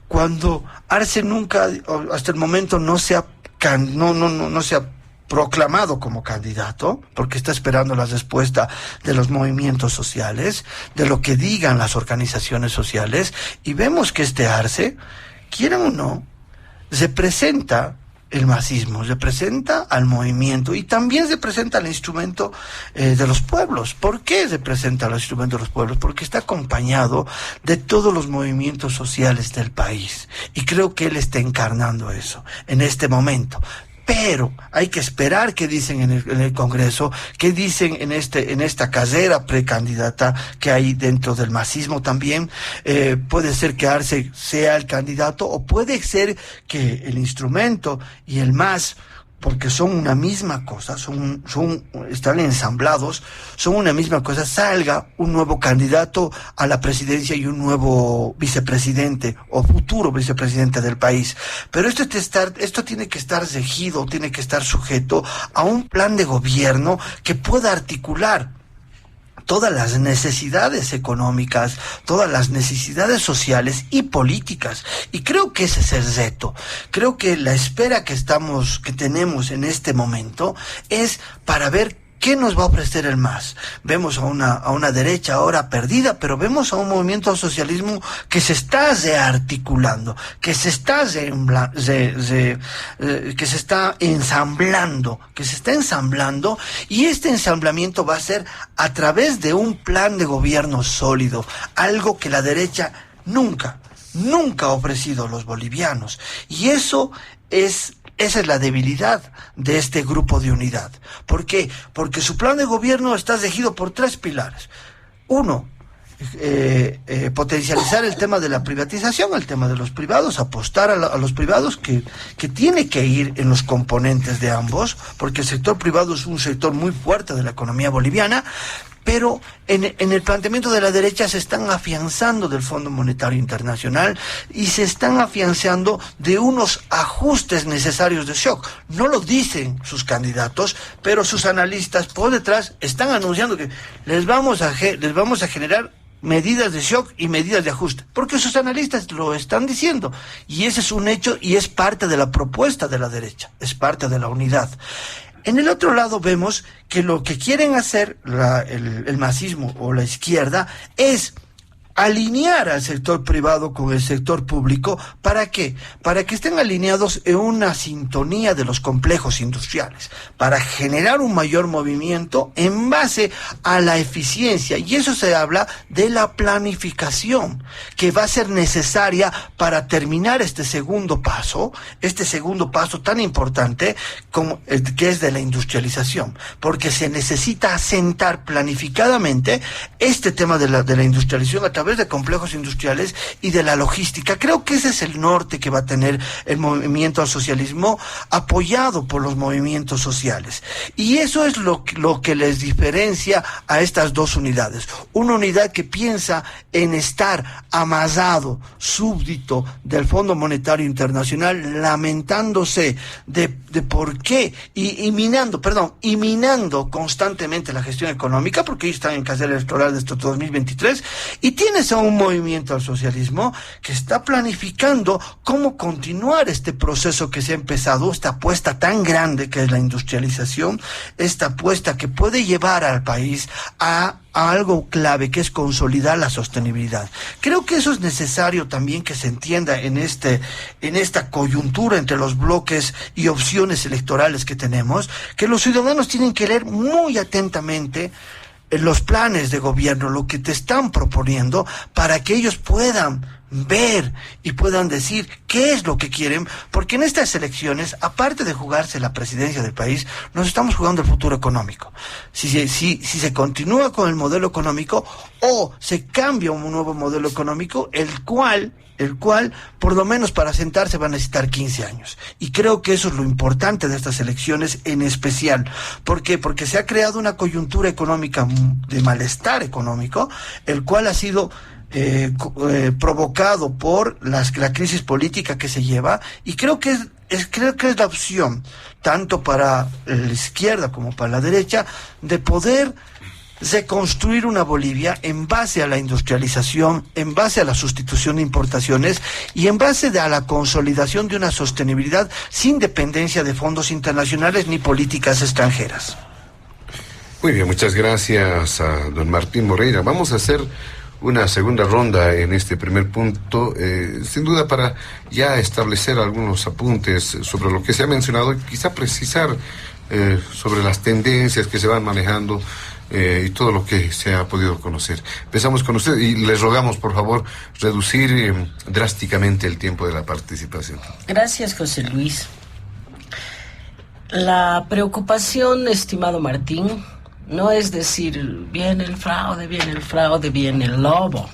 cuando Arce nunca, hasta el momento, no se ha proclamado como candidato, porque está esperando la respuesta de los movimientos sociales, de lo que digan las organizaciones sociales, y vemos que este Arce, quieran o no, representa el masismo, representa al movimiento y también representa al instrumento de los pueblos. ¿Por qué representa al instrumento de los pueblos? Porque está acompañado de todos los movimientos sociales del país, y creo que él está encarnando eso en este momento. Pero hay que esperar qué dicen en el Congreso, qué dicen en esta carrera precandidata que hay dentro del masismo también. Puede ser que Arce sea el candidato, o puede ser que el instrumento y el MAS, porque son una misma cosa, están ensamblados, son una misma cosa, salga un nuevo candidato a la presidencia y un nuevo vicepresidente o futuro vicepresidente del país. Pero esto tiene que estar regido, tiene que estar sujeto a un plan de gobierno que pueda articular todas las necesidades económicas, todas las necesidades sociales y políticas. Y creo que ese es el reto. Creo que la espera que tenemos en este momento es para ver ¿qué nos va a ofrecer el MAS? Vemos a una derecha ahora perdida, pero vemos a un movimiento al socialismo que se está rearticulando, que se está ensamblando, y este ensamblamiento va a ser a través de un plan de gobierno sólido, algo que la derecha nunca ha ofrecido a los bolivianos. Y esa es la debilidad de este grupo de unidad. ¿Por qué? Porque su plan de gobierno está regido por 3 pilares. 1, potencializar el tema de la privatización, el tema de los privados, apostar a los privados, que tiene que ir en los componentes de ambos, porque el sector privado es un sector muy fuerte de la economía boliviana. Pero en el planteamiento de la derecha se están afianzando del Fondo Monetario Internacional y se están afianzando de unos ajustes necesarios de shock. No lo dicen sus candidatos, pero sus analistas por detrás están anunciando que les vamos a generar medidas de shock y medidas de ajuste, porque sus analistas lo están diciendo, y ese es un hecho y es parte de la propuesta de la derecha, es parte de la unidad. En el otro lado vemos que lo que quieren hacer el masismo o la izquierda es alinear al sector privado con el sector público. ¿Para qué? Para que estén alineados en una sintonía de los complejos industriales, para generar un mayor movimiento en base a la eficiencia, y eso se habla de la planificación que va a ser necesaria para terminar este segundo paso tan importante como que es de la industrialización, porque se necesita asentar planificadamente este tema de la industrialización a través través de complejos industriales y de la logística. Creo que ese es el norte que va a tener el movimiento al socialismo, apoyado por los movimientos sociales. Y eso es lo que les diferencia a estas dos unidades. Una unidad que piensa en estar amasado, súbdito del Fondo Monetario Internacional, lamentándose de por qué, y minando constantemente la gestión económica, porque ellos están en carrera electoral de este 2023, y tienes a un movimiento al socialismo que está planificando cómo continuar este proceso que se ha empezado, esta apuesta tan grande que es la industrialización, esta apuesta que puede llevar al país a algo clave, que es consolidar la sostenibilidad. Creo que eso es necesario también que se entienda en esta coyuntura entre los bloques y opciones electorales que tenemos, que los ciudadanos tienen que leer muy atentamente los planes de gobierno, lo que te están proponiendo, para que ellos puedan ver y puedan decir qué es lo que quieren, porque en estas elecciones, aparte de jugarse la presidencia del país, nos estamos jugando el futuro económico. Si se continúa con el modelo económico o se cambia un nuevo modelo económico, el cual, por lo menos para sentarse, va a necesitar 15 años. Y creo que eso es lo importante de estas elecciones en especial. ¿Por qué? Porque se ha creado una coyuntura económica de malestar económico, el cual ha sido provocado por la crisis política que se lleva, y creo que es la opción, tanto para la izquierda como para la derecha, de poder reconstruir una Bolivia en base a la industrialización, en base a la sustitución de importaciones y en base a la consolidación de una sostenibilidad sin dependencia de fondos internacionales ni políticas extranjeras. Muy bien, muchas gracias a don Martín Moreira. Vamos a hacer una segunda ronda en este primer punto, sin duda para ya establecer algunos apuntes sobre lo que se ha mencionado y quizá precisar sobre las tendencias que se van manejando y todo lo que se ha podido conocer. Empezamos con usted y les rogamos, por favor, reducir drásticamente el tiempo de la participación. Gracias, José Luis. La preocupación, estimado Martín, no es decir, viene el fraude, viene el lobo.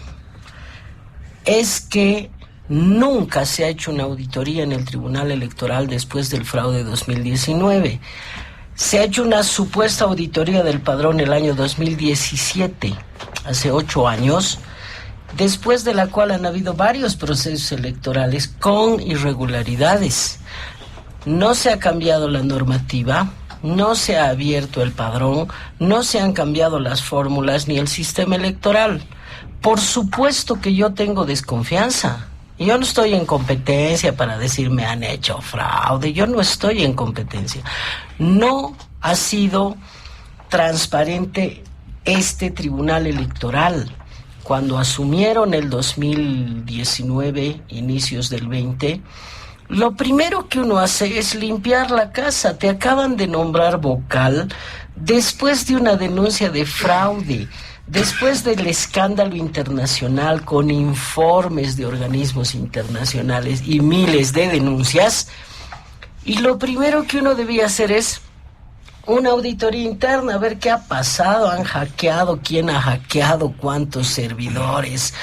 Es que nunca se ha hecho una auditoría en el Tribunal Electoral después del fraude 2019. Se ha hecho una supuesta auditoría del padrón el año 2017, hace 8 años, después de la cual han habido varios procesos electorales con irregularidades. No se ha cambiado la normativa, no se ha abierto el padrón, no se han cambiado las fórmulas ni el sistema electoral. Por supuesto que yo tengo desconfianza. Yo no estoy en competencia para decir me han hecho fraude. Yo no estoy en competencia. No ha sido transparente este Tribunal Electoral. Cuando asumieron el 2019, inicios del 20, lo primero que uno hace es limpiar la casa. Te acaban de nombrar vocal después de una denuncia de fraude, después del escándalo internacional con informes de organismos internacionales y miles de denuncias. Y lo primero que uno debía hacer es una auditoría interna, a ver qué ha pasado, han hackeado, quién ha hackeado, cuántos servidores,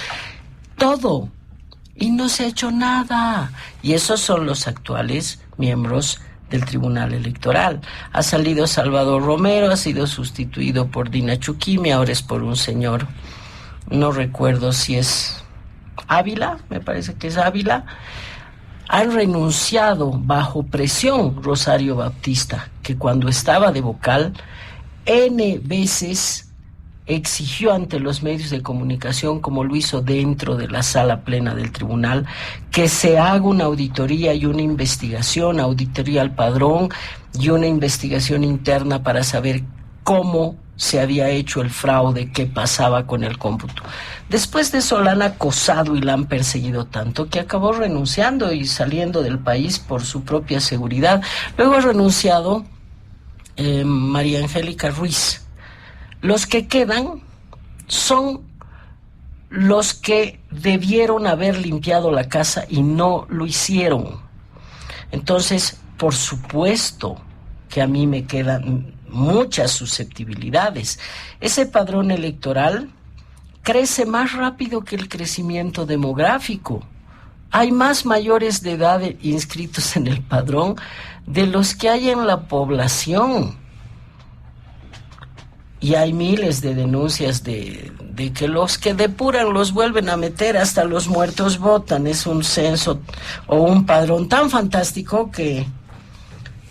todo. Y no se ha hecho nada. Y esos son los actuales miembros del Tribunal Electoral. Ha salido Salvador Romero, ha sido sustituido por Dina Chuquimi, ahora es por un señor, no recuerdo si es Ávila, me parece que es Ávila. Han renunciado bajo presión Rosario Baptista, que cuando estaba de vocal, N veces exigió ante los medios de comunicación, como lo hizo dentro de la sala plena del tribunal, que se haga una auditoría y una investigación, auditoría al padrón y una investigación interna para saber cómo se había hecho el fraude, qué pasaba con el cómputo. Después de eso la han acosado y la han perseguido tanto que acabó renunciando y saliendo del país por su propia seguridad. Luego ha renunciado María Angélica Ruiz. Los que quedan son los que debieron haber limpiado la casa y no lo hicieron. Entonces, por supuesto que a mí me quedan muchas susceptibilidades. Ese padrón electoral crece más rápido que el crecimiento demográfico. Hay más mayores de edad inscritos en el padrón de los que hay en la población. Y hay miles de denuncias de que los que depuran los vuelven a meter, hasta los muertos votan. Es un censo o un padrón tan fantástico que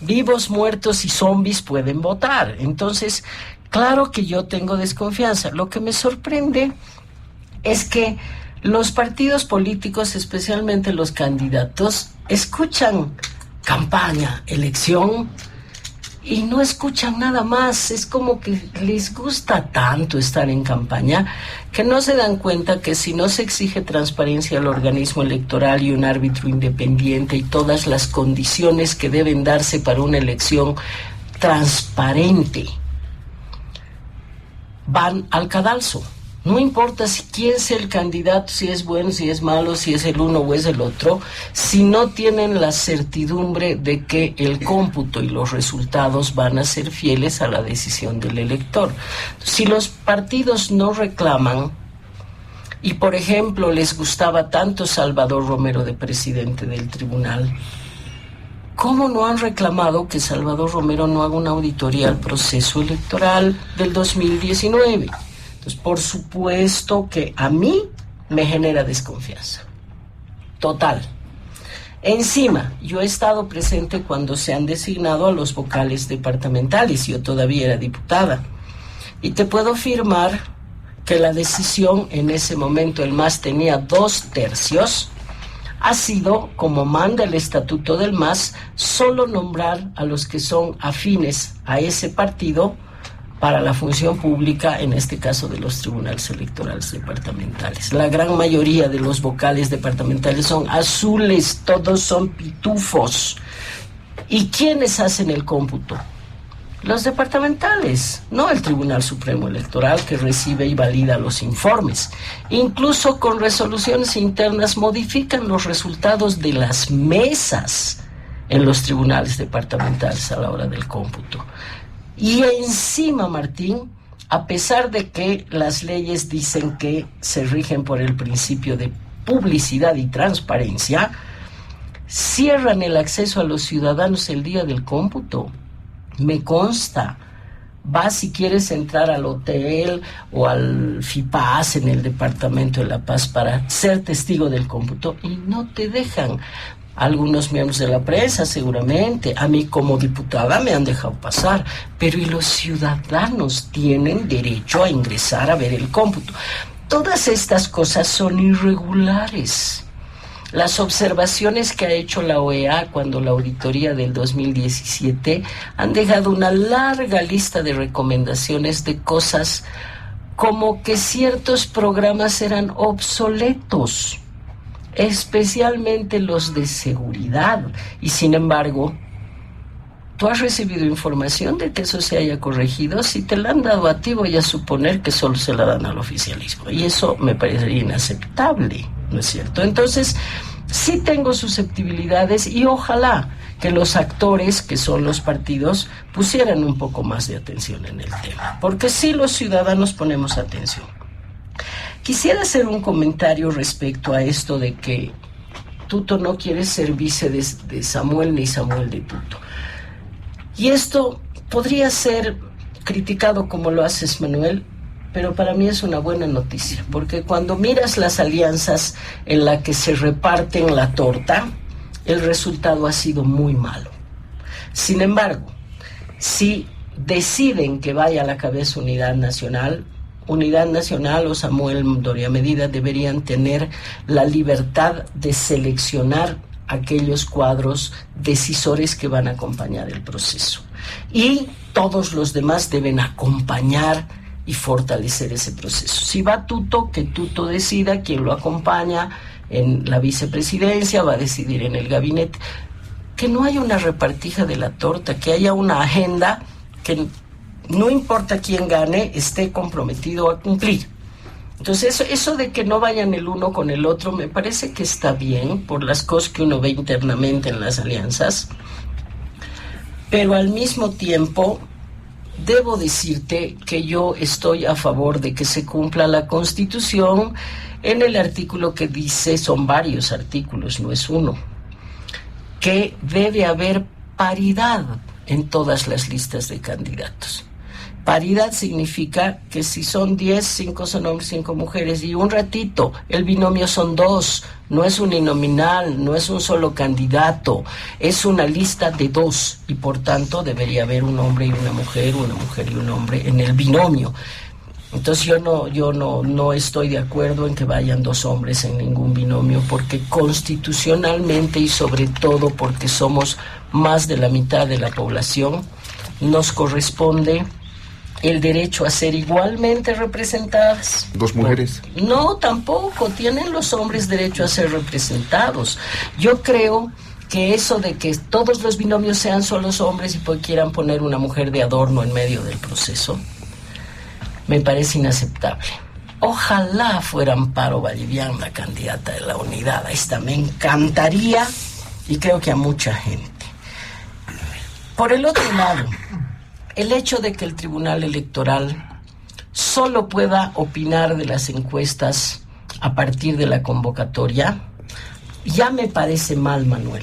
vivos, muertos y zombies pueden votar. Entonces, claro que yo tengo desconfianza. Lo que me sorprende es que los partidos políticos, especialmente los candidatos, escuchan campaña, elección, y no escuchan nada más. Es como que les gusta tanto estar en campaña que no se dan cuenta que si no se exige transparencia al organismo electoral y un árbitro independiente y todas las condiciones que deben darse para una elección transparente, van al cadalso. No importa quién sea el candidato, si es bueno, si es malo, si es el uno o es el otro, si no tienen la certidumbre de que el cómputo y los resultados van a ser fieles a la decisión del elector. Si los partidos no reclaman, y por ejemplo les gustaba tanto Salvador Romero de presidente del tribunal, ¿cómo no han reclamado que Salvador Romero no haga una auditoría al proceso electoral del 2019? Entonces, por supuesto que a mí me genera desconfianza. Total. Encima, yo he estado presente cuando se han designado a los vocales departamentales. Yo todavía era diputada. Y te puedo afirmar que la decisión en ese momento, el MAS tenía 2/3, ha sido, como manda el estatuto del MAS, solo nombrar a los que son afines a ese partido para la función pública, en este caso de los tribunales electorales departamentales. La gran mayoría de los vocales departamentales son azules, todos son pitufos. ¿Y quiénes hacen el cómputo? Los departamentales, no el Tribunal Supremo Electoral, que recibe y valida los informes. Incluso con resoluciones internas modifican los resultados de las mesas en los tribunales departamentales a la hora del cómputo. Y encima, Martín, a pesar de que las leyes dicen que se rigen por el principio de publicidad y transparencia, cierran el acceso a los ciudadanos el día del cómputo. Me consta. Vas, si quieres entrar al hotel o al FIPAS en el Departamento de La Paz para ser testigo del cómputo y no te dejan. Algunos miembros de la prensa seguramente, a mí como diputada me han dejado pasar, pero ¿y los ciudadanos tienen derecho a ingresar a ver el cómputo? Todas estas cosas son irregulares. Las observaciones que ha hecho la OEA cuando la auditoría del 2017 han dejado una larga lista de recomendaciones de cosas como que ciertos programas eran obsoletos, especialmente los de seguridad, y sin embargo, ¿tú has recibido información de que eso se haya corregido? Si te la han dado a ti, voy a suponer que solo se la dan al oficialismo, y eso me parecería inaceptable, ¿no es cierto? Entonces, sí tengo susceptibilidades y ojalá que los actores, que son los partidos, pusieran un poco más de atención en el tema, porque sí los ciudadanos ponemos atención. Quisiera hacer un comentario respecto a esto de que Tuto no quiere ser vice de Samuel ni Samuel de Tuto. Y esto podría ser criticado como lo haces, Manuel, pero para mí es una buena noticia, porque cuando miras las alianzas en las que se reparten la torta, el resultado ha sido muy malo. Sin embargo, si deciden que vaya a la cabeza Unidad Nacional o Samuel Doria Medida deberían tener la libertad de seleccionar aquellos cuadros decisores que van a acompañar el proceso. Y todos los demás deben acompañar y fortalecer ese proceso. Si va Tuto, que Tuto decida quién lo acompaña en la vicepresidencia, va a decidir en el gabinete. Que no haya una repartija de la torta, que haya una agenda que no importa quién gane, esté comprometido a cumplir. Entonces, eso de que no vayan el uno con el otro, me parece que está bien, por las cosas que uno ve internamente en las alianzas, pero al mismo tiempo, debo decirte que yo estoy a favor de que se cumpla la Constitución en el artículo que dice, son varios artículos, no es uno, que debe haber paridad en todas las listas de candidatos. Paridad significa que si son 10, 5 son hombres, 5 mujeres, y un ratito, el binomio son 2, no es uninominal, no es un solo candidato, es una lista de 2, y por tanto debería haber un hombre y una mujer y un hombre en el binomio. Entonces yo no estoy de acuerdo en que vayan 2 hombres en ningún binomio, porque constitucionalmente y sobre todo porque somos más de la mitad de la población, nos corresponde el derecho a ser igualmente representadas. 2 mujeres. No, tampoco. Tienen los hombres derecho a ser representados. Yo creo que eso de que todos los binomios sean solo hombres y pues quieran poner una mujer de adorno en medio del proceso, me parece inaceptable. Ojalá fuera Amparo Vallivian la candidata de la unidad. A esta me encantaría, y creo que a mucha gente. Por el otro lado, el hecho de que el Tribunal Electoral solo pueda opinar de las encuestas a partir de la convocatoria, ya me parece mal, Manuel.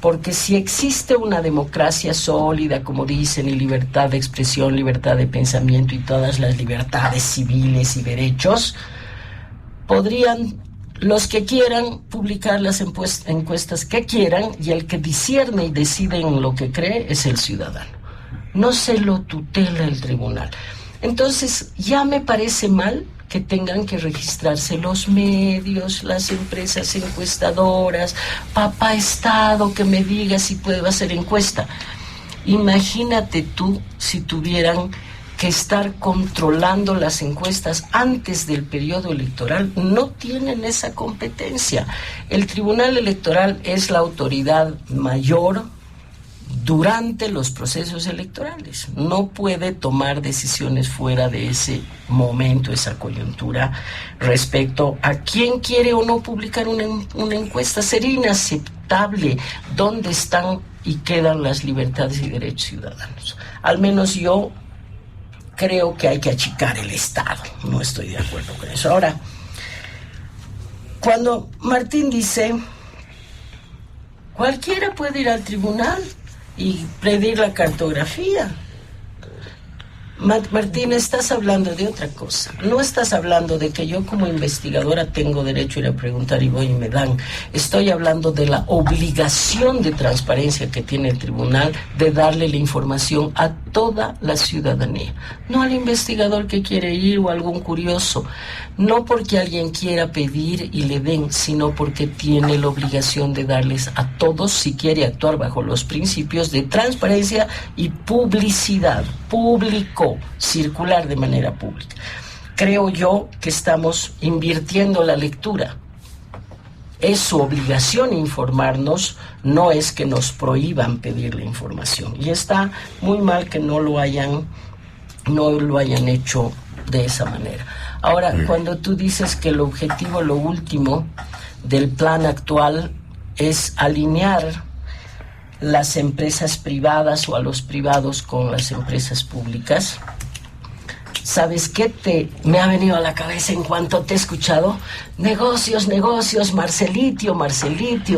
Porque si existe una democracia sólida, como dicen, y libertad de expresión, libertad de pensamiento y todas las libertades civiles y derechos, podrían los que quieran publicar las encuestas que quieran, y el que discierne y decide en lo que cree es el ciudadano. No se lo tutela el tribunal. Entonces, ya me parece mal que tengan que registrarse los medios, las empresas encuestadoras, papá Estado que me diga si puedo hacer encuesta. Imagínate tú si tuvieran que estar controlando las encuestas antes del periodo electoral. No tienen esa competencia. El Tribunal Electoral es la autoridad mayor durante los procesos electorales. No puede tomar decisiones fuera de ese momento, esa coyuntura, respecto a quién quiere o no publicar una encuesta. Sería inaceptable dónde están y quedan las libertades y derechos ciudadanos. Al menos yo creo que hay que achicar el Estado. No estoy de acuerdo con eso. Ahora, cuando Martín dice, cualquiera puede ir al tribunal y pedir la cartografía. Martín, estás hablando de otra cosa. No estás hablando de que yo como investigadora tengo derecho a ir a preguntar y voy y me dan. Estoy hablando de la obligación de transparencia que tiene el tribunal de darle la información a toda la ciudadanía. No al investigador que quiere ir o algún curioso. No porque alguien quiera pedir y le den, sino porque tiene la obligación de darles a todos si quiere actuar bajo los principios de transparencia y publicidad. Público, circular de manera pública. Creo yo que estamos invirtiendo la lectura. Es su obligación informarnos, no es que nos prohíban pedir la información. Y está muy mal que no lo hayan hecho de esa manera. Ahora, cuando tú dices que el objetivo, lo último del plan actual es alinear las empresas privadas o a los privados con las empresas públicas, ¿sabes qué me ha venido a la cabeza en cuanto te he escuchado? Negocios, Marcelitio,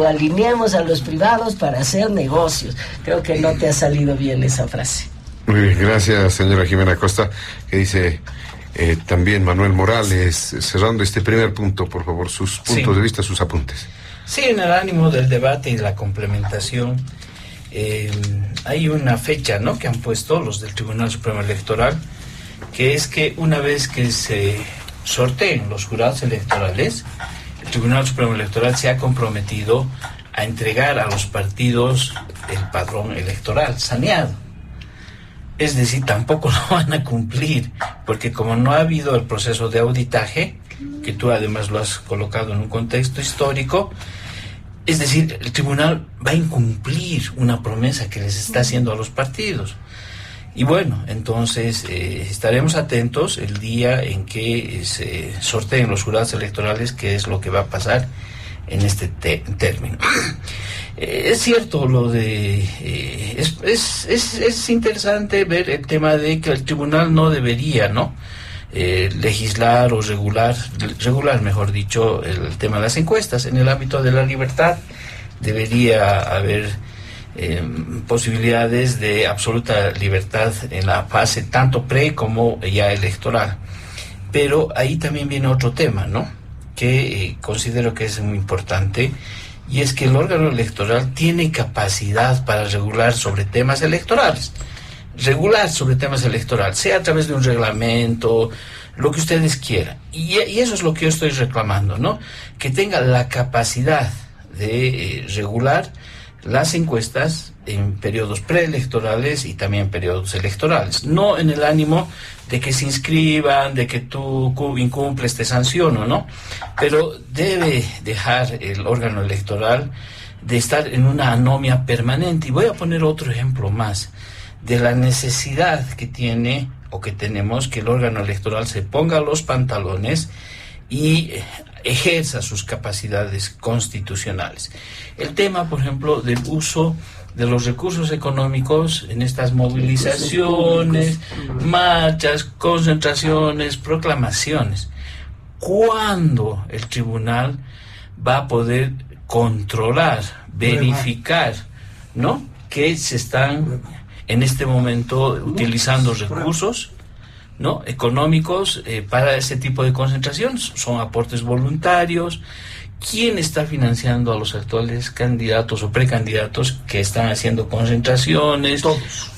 alineemos a los privados para hacer negocios. Creo que no te ha salido bien esa frase. Muy bien, gracias, señora Jimena Costa, que dice también Manuel Morales, cerrando este primer punto, por favor, sus puntos de vista, sus apuntes. Sí, en el ánimo del debate y la complementación, hay una fecha, ¿no?, que han puesto los del Tribunal Supremo Electoral, que es que una vez que se sorteen los jurados electorales, el Tribunal Supremo Electoral se ha comprometido a entregar a los partidos el padrón electoral saneado. Es decir, tampoco lo van a cumplir, porque como no ha habido el proceso de auditaje, que tú además lo has colocado en un contexto histórico, es decir, el tribunal va a incumplir una promesa que les está haciendo a los partidos. Y bueno, entonces estaremos atentos el día en que se sorteen los jurados electorales, qué es lo que va a pasar en este término. Es cierto lo de... es interesante ver el tema de que el tribunal no debería, ¿no?, legislar o regular, mejor dicho, el tema de las encuestas. En el ámbito de la libertad debería haber posibilidades de absoluta libertad en la fase tanto pre como ya electoral. Pero ahí también viene otro tema, ¿no?, que considero que es muy importante, y es que el órgano electoral tiene capacidad para regular sobre temas electorales, sea a través de un reglamento, lo que ustedes quieran. Y eso es lo que yo estoy reclamando, ¿no?, que tenga la capacidad de regular las encuestas en periodos preelectorales y también en periodos electorales, no en el ánimo de que se inscriban, de que tú incumples te sanciono, ¿no? Pero debe dejar el órgano electoral de estar en una anomia permanente. Y voy a poner otro ejemplo más de la necesidad que tiene o que tenemos que el órgano electoral se ponga los pantalones y ejerza sus capacidades constitucionales. El tema, por ejemplo, del uso de los recursos económicos en estas movilizaciones, marchas, concentraciones, proclamaciones. ¿Cuándo el tribunal va a poder controlar, verificar, ¿no?, que se están en este momento utilizando recursos, ¿no?, económicos para ese tipo de concentraciones? Son aportes voluntarios. ¿Quién está financiando a los actuales candidatos o precandidatos que están haciendo concentraciones?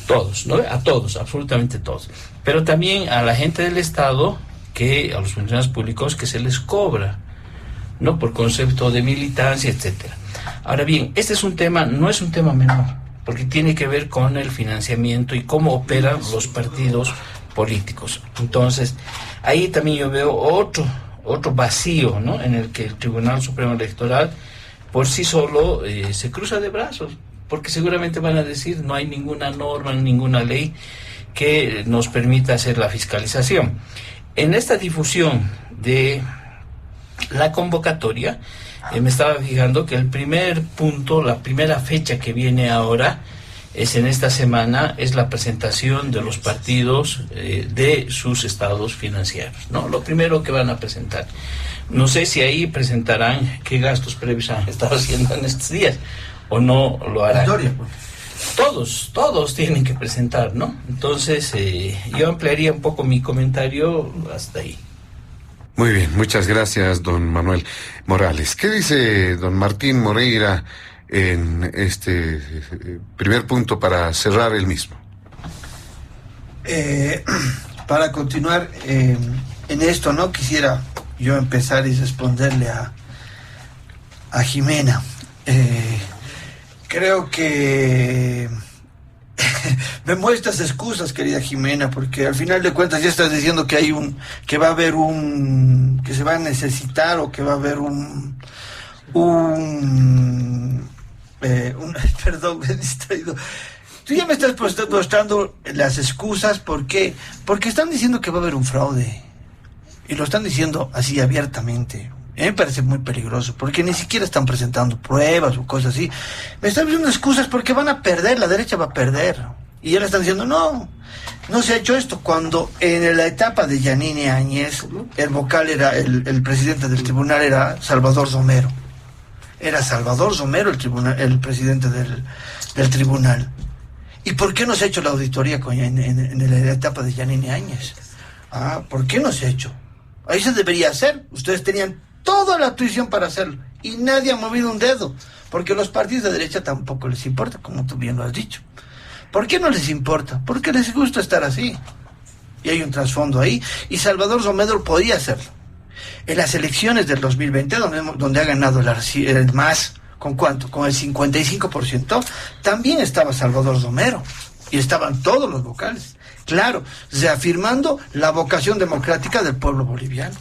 Todos, ¿no? A todos, absolutamente todos. Pero también a la gente del Estado, a los funcionarios públicos, que se les cobra, ¿no?, por concepto de militancia, etcétera. Ahora bien, este es un tema, no es un tema menor, porque tiene que ver con el financiamiento y cómo operan los partidos políticos. Entonces, ahí también yo veo otro vacío, ¿no?, en el que el Tribunal Supremo Electoral por sí solo se cruza de brazos, porque seguramente van a decir no hay ninguna norma, ninguna ley que nos permita hacer la fiscalización. En esta difusión de la convocatoria, me estaba fijando que el primer punto, la primera fecha que viene ahora, es en esta semana, es la presentación de los partidos de sus estados financieros, ¿no? Lo primero que van a presentar. No sé si ahí presentarán qué gastos previos han estado haciendo en estos días, o no lo harán. Todos tienen que presentar, ¿no? Entonces, yo ampliaría un poco mi comentario hasta ahí. Muy bien, muchas gracias, don Manuel Morales. ¿Qué dice don Martín Moreira en este primer punto para cerrar el mismo? Para continuar en esto, ¿no?, quisiera yo empezar y responderle a Jimena. Creo que me muestras excusas, querida Jimena, porque al final de cuentas ya estás diciendo que que va a haber que se va a necesitar, o que va a haber perdón, me he distraído. Tú ya me estás mostrando las excusas. ¿Por qué? Porque están diciendo que va a haber un fraude, y lo están diciendo así abiertamente. A mí me parece muy peligroso, porque ni siquiera están presentando pruebas o cosas así. Me están diciendo excusas porque van a perder, la derecha va a perder. Y ya le están diciendo, no se ha hecho esto. Cuando en la etapa de Yanine Áñez, el vocal era, el presidente del tribunal era Salvador Somero. Era Salvador Somero el presidente del tribunal. ¿Y por qué no se ha hecho la auditoría en la etapa de Yanine Áñez? ¿Por qué no se ha hecho? Ahí se debería hacer. Ustedes tenían toda la tuición para hacerlo y nadie ha movido un dedo, porque los partidos de derecha tampoco les importa, como tú bien lo has dicho. ¿Por qué no les importa? Porque les gusta estar así, y hay un trasfondo ahí, y Salvador Somero podía hacerlo. En las elecciones del 2020, donde ha ganado el MAS, ¿con cuánto? Con el 55%, también estaba Salvador Somero, y estaban todos los vocales, claro, reafirmando la vocación democrática del pueblo boliviano.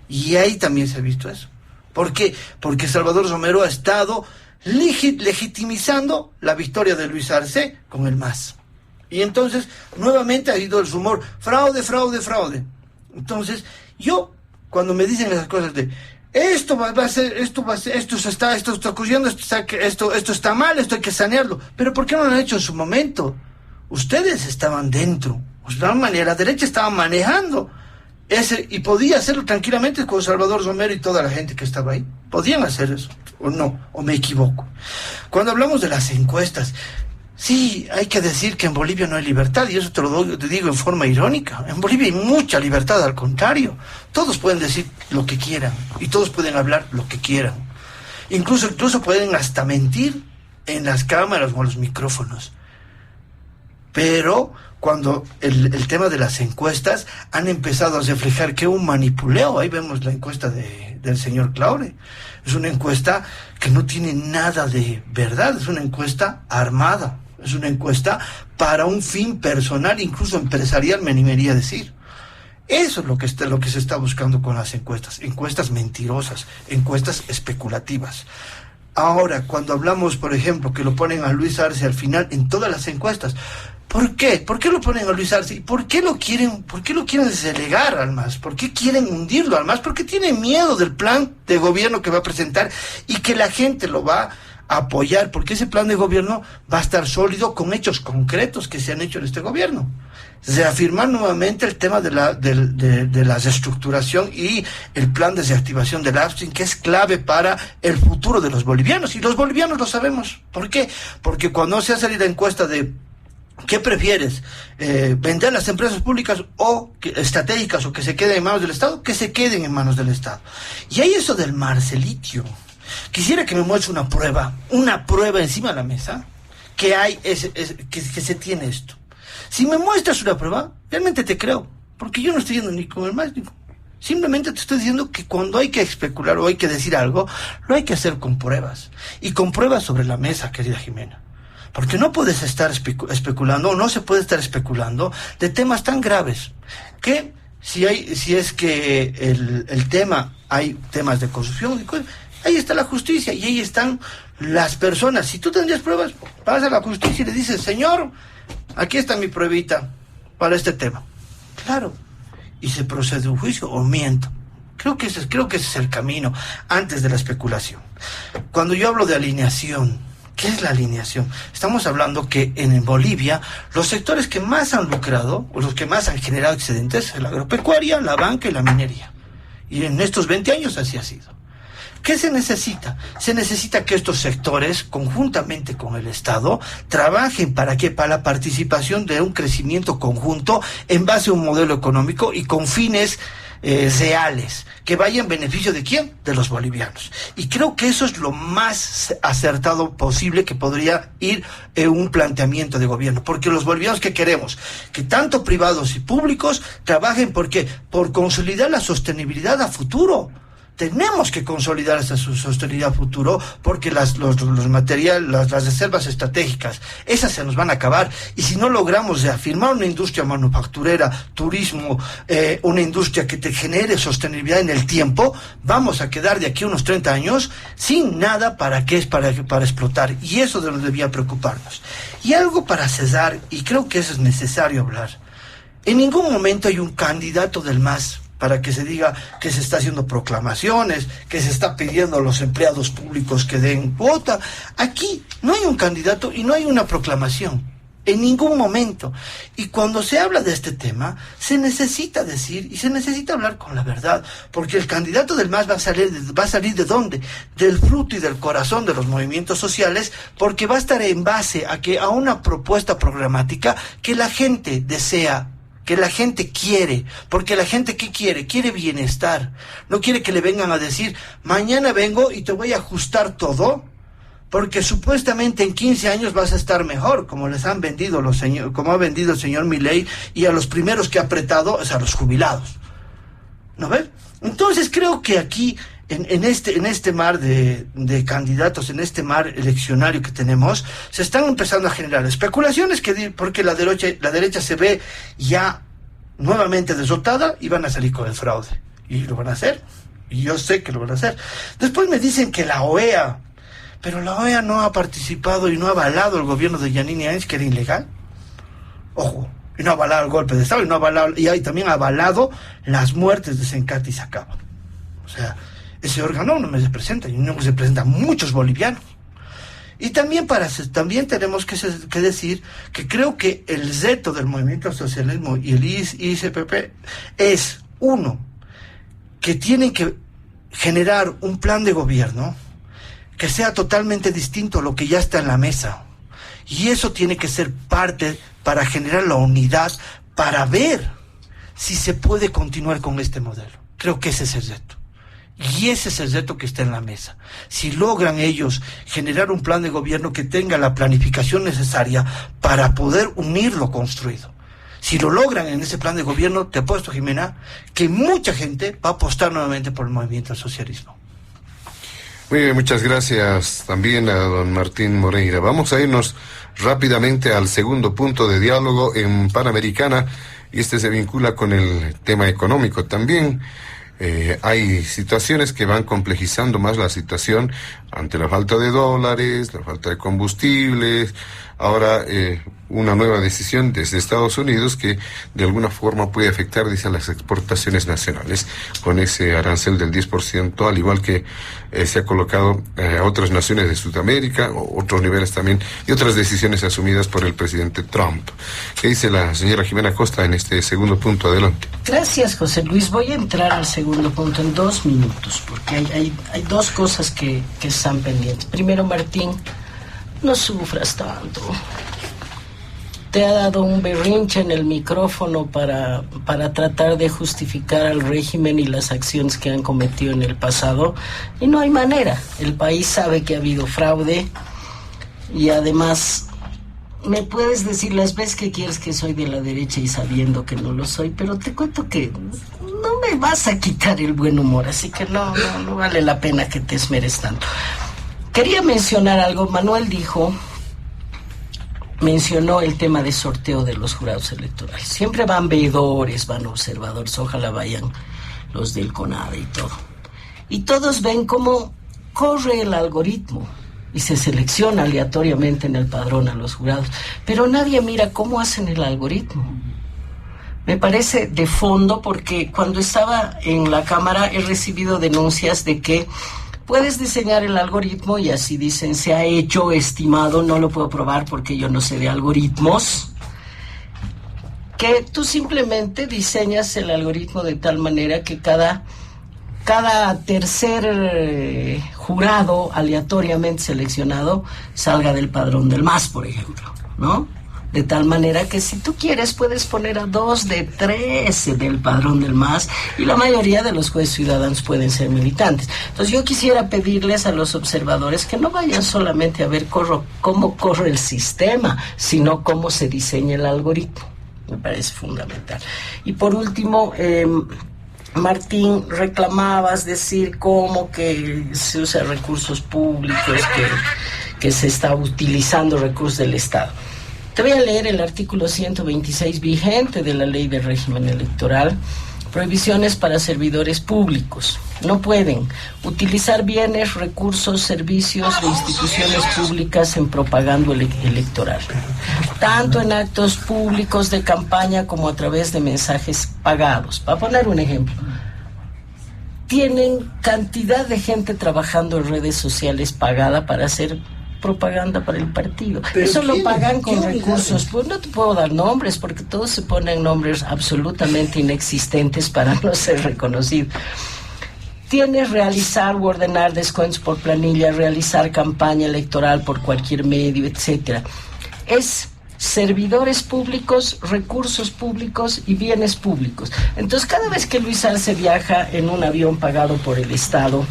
Y ahí también se ha visto eso. ¿Por qué? Porque Salvador Somero ha estado legitimizando la victoria de Luis Arce con el MAS. Y entonces, nuevamente ha ido el rumor, fraude. Entonces, yo, cuando me dicen esas cosas de esto va a ser, esto está ocurriendo, esto está mal, esto hay que sanearlo. Pero ¿por qué no lo han hecho en su momento? Ustedes estaban dentro, la derecha estaba manejando y podía hacerlo tranquilamente con Salvador Romero y toda la gente que estaba ahí. Podían hacer eso, o no, o me equivoco. Cuando hablamos de las encuestas, sí, hay que decir que en Bolivia no hay libertad, y eso te digo en forma irónica. En Bolivia hay mucha libertad, al contrario. Todos pueden decir lo que quieran, y todos pueden hablar lo que quieran. Incluso pueden hasta mentir en las cámaras o en los micrófonos. Pero cuando el tema de las encuestas han empezado a reflejar que un manipuleo, ahí vemos la encuesta del señor Claure, es una encuesta que no tiene nada de verdad, es una encuesta armada, es una encuesta para un fin personal, incluso empresarial, me animaría a decir. Eso es lo que se está buscando con las encuestas mentirosas, encuestas especulativas. Ahora, cuando hablamos, por ejemplo, que lo ponen a Luis Arce al final en todas las encuestas, ¿por qué? ¿Por qué lo ponen a Luis Arce? ¿Por qué lo quieren delegar al MAS? ¿Por qué quieren hundirlo al MAS? Porque tienen miedo del plan de gobierno que va a presentar y que la gente lo va a apoyar, porque ese plan de gobierno va a estar sólido con hechos concretos que se han hecho en este gobierno. Reafirmar nuevamente el tema de la reestructuración y el plan de reactivación del upstream, que es clave para el futuro de los bolivianos. Y los bolivianos lo sabemos. ¿Por qué? Porque cuando se ha salido la encuesta de ¿qué prefieres? ¿Vender las empresas públicas estratégicas o que se queden en manos del Estado? Que se queden en manos del Estado. Y hay eso del Marcelitio. Quisiera que me muestre una prueba encima de la mesa, que hay, que se tiene esto. Si me muestras una prueba, realmente te creo, porque yo no estoy yendo ni con el MAS, simplemente te estoy diciendo que cuando hay que especular o hay que decir algo, lo hay que hacer con pruebas, y con pruebas sobre la mesa, querida Jimena. Porque no puedes estar especulando, o no se puede estar especulando de temas tan graves, que si es que el tema, hay temas de corrupción, ahí está la justicia, y ahí están las personas. Si tú tendrías pruebas, vas a la justicia y le dices, señor, aquí está mi pruebita para este tema. Claro, y se procede un juicio, o miento. Creo que ese es el camino antes de la especulación. Cuando yo hablo de alineación, ¿qué es la alineación? Estamos hablando que en Bolivia los sectores que más han lucrado, o los que más han generado excedentes, es la agropecuaria, la banca y la minería. Y en estos 20 años así ha sido. ¿Qué se necesita? Se necesita que estos sectores, conjuntamente con el Estado, trabajen ¿para qué? Para la participación de un crecimiento conjunto en base a un modelo económico y con fines reales, que vaya en beneficio ¿de quién? De los bolivianos. Y creo que eso es lo más acertado posible que podría ir un planteamiento de gobierno, porque los bolivianos, ¿qué queremos? Que tanto privados y públicos trabajen por consolidar la sostenibilidad a futuro. Tenemos que consolidar esa sostenibilidad a futuro, porque los materiales, las reservas estratégicas, esas se nos van a acabar, y si no logramos reafirmar una industria manufacturera, turismo, una industria que te genere sostenibilidad en el tiempo, vamos a quedar de aquí a unos 30 años sin nada para explotar, y eso debía preocuparnos. Y algo para cesar, y creo que eso es necesario hablar. En ningún momento hay un candidato del MAS para que se diga que se está haciendo proclamaciones, que se está pidiendo a los empleados públicos que den cuota. Aquí no hay un candidato y no hay una proclamación, en ningún momento. Y cuando se habla de este tema, se necesita decir y se necesita hablar con la verdad, porque el candidato del MAS va a salir ¿de dónde? Del fruto y del corazón de los movimientos sociales, porque va a estar en base a una propuesta programática que la gente desea, que la gente quiere, porque la gente ¿qué quiere? Quiere bienestar, no quiere que le vengan a decir, mañana vengo y te voy a ajustar todo, porque supuestamente en 15 años vas a estar mejor, como les han vendido como ha vendido el señor Milei, y a los primeros que ha apretado es a los jubilados, ¿no ves? Entonces creo que aquí, en este mar de candidatos, en este mar eleccionario que tenemos, se están empezando a generar especulaciones porque la derecha se ve ya nuevamente derrotada y van a salir con el fraude. Y lo van a hacer. Y yo sé que lo van a hacer. Después me dicen que la OEA, pero la OEA no ha participado y no ha avalado el gobierno de Yanine Áñez, que era ilegal. Ojo, y no ha avalado el golpe de Estado, y también ha avalado las muertes de Sencati y Sacaba. O sea, ese órgano no me representa, y no representa a muchos bolivianos. Y también tenemos que decir que creo que el reto del movimiento al socialismo y el ICPP es, uno, que tienen que generar un plan de gobierno que sea totalmente distinto a lo que ya está en la mesa. Y eso tiene que ser parte para generar la unidad, para ver si se puede continuar con este modelo. Creo que ese es el reto. Y ese es el reto que está en la mesa. Si logran ellos generar un plan de gobierno que tenga la planificación necesaria para poder unir lo construido. Si lo logran en ese plan de gobierno, te apuesto, Jimena, que mucha gente va a apostar nuevamente por el movimiento al socialismo. Muy bien, muchas gracias también a don Martín Moreira. Vamos a irnos rápidamente al segundo punto de diálogo en Panamericana, y este se vincula con el tema económico también. Hay situaciones que van complejizando más la situación ante la falta de dólares, la falta de combustibles. Ahora una nueva decisión desde Estados Unidos que de alguna forma puede afectar, dice, a las exportaciones nacionales con ese arancel del 10%, al igual que se ha colocado a otras naciones de Sudamérica, o otros niveles también, y otras decisiones asumidas por el presidente Trump. ¿Qué dice la señora Jimena Costa en este segundo punto? Adelante. Gracias, José Luis. Voy a entrar al segundo punto en 2 minutos, porque hay dos cosas que están pendientes. Primero, Martín, no sufras tanto. Te ha dado un berrinche en el micrófono para tratar de justificar al régimen y las acciones que han cometido en el pasado, y no hay manera. El país sabe que ha habido fraude, y además me puedes decir las veces que quieres que soy de la derecha y sabiendo que no lo soy, pero te cuento que no me vas a quitar el buen humor, así que no vale la pena que te esmeres tanto. Quería mencionar algo. Manuel mencionó el tema de sorteo de los jurados electorales. Siempre van veedores, van observadores, ojalá vayan los del CONADE y todo. Y todos ven cómo corre el algoritmo y se selecciona aleatoriamente en el padrón a los jurados, pero nadie mira cómo hacen el algoritmo. Me parece de fondo, porque cuando estaba en la Cámara he recibido denuncias de que puedes diseñar el algoritmo y así dicen, se ha hecho, estimado, no lo puedo probar porque yo no sé de algoritmos, que tú simplemente diseñas el algoritmo de tal manera que cada tercer jurado aleatoriamente seleccionado salga del padrón del MAS, por ejemplo, ¿no? De tal manera que si tú quieres puedes poner a 2 de 3 del padrón del MAS, y la mayoría de los jueces ciudadanos pueden ser militantes. Entonces yo quisiera pedirles a los observadores que no vayan solamente a ver cómo corre el sistema, sino cómo se diseña el algoritmo. Me parece fundamental. Y por último, Martín, reclamabas decir cómo que se usa recursos públicos, que se está utilizando recursos del Estado. Te voy a leer el artículo 126 vigente de la Ley de Régimen Electoral. Prohibiciones para servidores públicos. No pueden utilizar bienes, recursos, servicios de instituciones públicas en propaganda electoral, tanto en actos públicos de campaña como a través de mensajes pagados. Para poner un ejemplo, tienen cantidad de gente trabajando en redes sociales pagada para hacer propaganda para el partido. Pero eso lo pagan con recursos. Pues no te puedo dar nombres porque todos se ponen nombres absolutamente inexistentes para no ser reconocidos. Tienes realizar o ordenar descuentos por planilla, realizar campaña electoral por cualquier medio, etcétera. Es servidores públicos, recursos públicos y bienes públicos. Entonces, cada vez que Luis Arce viaja en un avión pagado por el Estado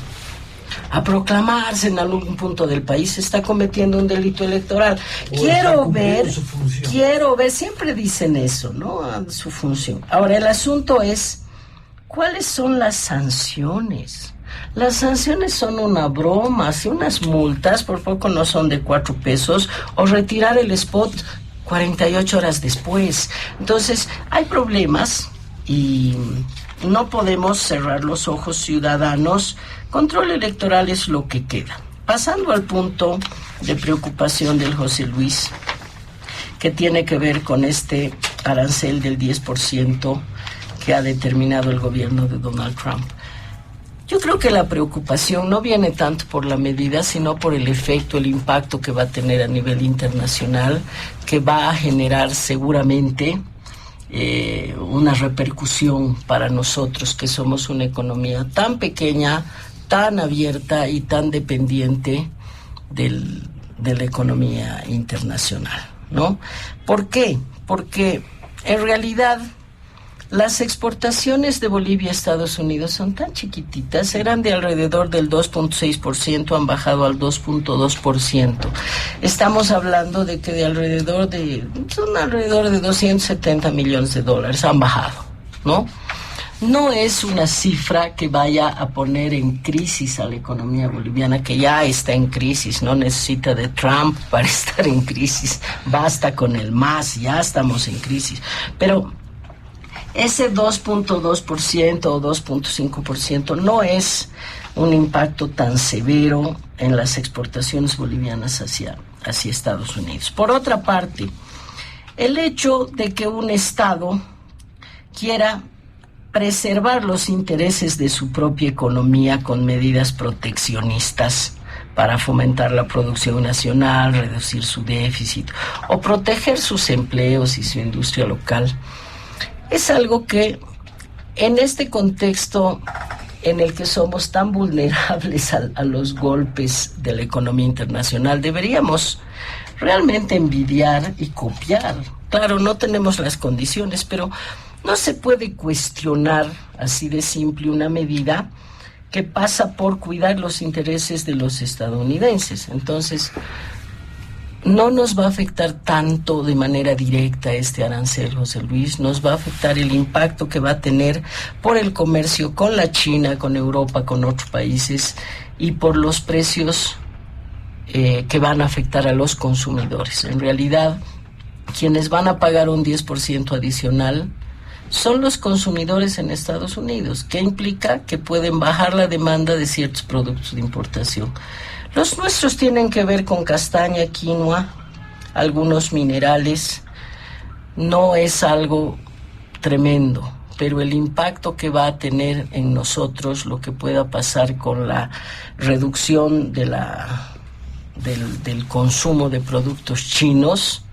a proclamarse en algún punto del país, está cometiendo un delito electoral. Quiero ver, siempre dicen eso, ¿no? Su función. Ahora, el asunto es, ¿cuáles son las sanciones? Las sanciones son una broma. Si unas multas por poco no son de 4 pesos, o retirar el spot 48 horas después. Entonces, hay problemas y no podemos cerrar los ojos, ciudadanos. Control electoral es lo que queda. Pasando al punto de preocupación del José Luis, que tiene que ver con este arancel del 10% que ha determinado el gobierno de Donald Trump. Yo creo que la preocupación no viene tanto por la medida, sino por el efecto, el impacto que va a tener a nivel internacional, que va a generar seguramente una repercusión para nosotros, que somos una economía tan pequeña, tan abierta y tan dependiente de la economía internacional, ¿no? ¿Por qué? Porque en realidad las exportaciones de Bolivia a Estados Unidos son tan chiquititas, eran de alrededor del 2.6%, han bajado al 2.2%. Estamos hablando de que son alrededor de 270 millones de dólares, han bajado, ¿no? No es una cifra que vaya a poner en crisis a la economía boliviana, que ya está en crisis, no necesita de Trump para estar en crisis, basta con el MAS, ya estamos en crisis. Pero ese 2.2% o 2.5% no es un impacto tan severo en las exportaciones bolivianas hacia Estados Unidos. Por otra parte, el hecho de que un Estado quiera preservar los intereses de su propia economía con medidas proteccionistas para fomentar la producción nacional, reducir su déficit o proteger sus empleos y su industria local, es algo que en este contexto en el que somos tan vulnerables a los golpes de la economía internacional, deberíamos realmente envidiar y copiar. Claro, no tenemos las condiciones, pero no se puede cuestionar así de simple una medida que pasa por cuidar los intereses de los estadounidenses. Entonces, no nos va a afectar tanto de manera directa este arancel, José Luis, nos va a afectar el impacto que va a tener por el comercio con la China, con Europa, con otros países y por los precios que van a afectar a los consumidores. En realidad, quienes van a pagar un 10% adicional son los consumidores en Estados Unidos, que implica que pueden bajar la demanda de ciertos productos de importación. Los nuestros tienen que ver con castaña, quinoa, algunos minerales. No es algo tremendo, pero el impacto que va a tener en nosotros, lo que pueda pasar con la reducción del consumo de productos chinos,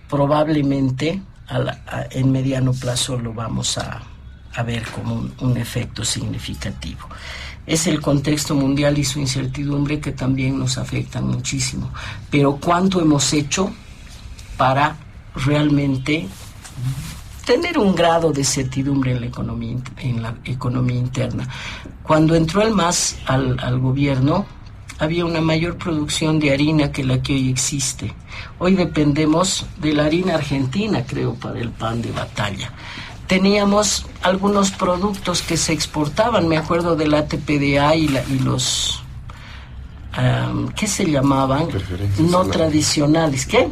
probablemente en mediano plazo lo vamos a ver como un efecto significativo. Es el contexto mundial y su incertidumbre que también nos afectan muchísimo. Pero ¿cuánto hemos hecho para realmente tener un grado de certidumbre en la economía interna? Cuando entró el MAS al gobierno, había una mayor producción de harina que la que hoy existe. Hoy dependemos de la harina argentina, creo, para el pan de batalla. Teníamos algunos productos que se exportaban, me acuerdo del ATPDA y los, ¿qué se llamaban? No tradicionales, ¿qué?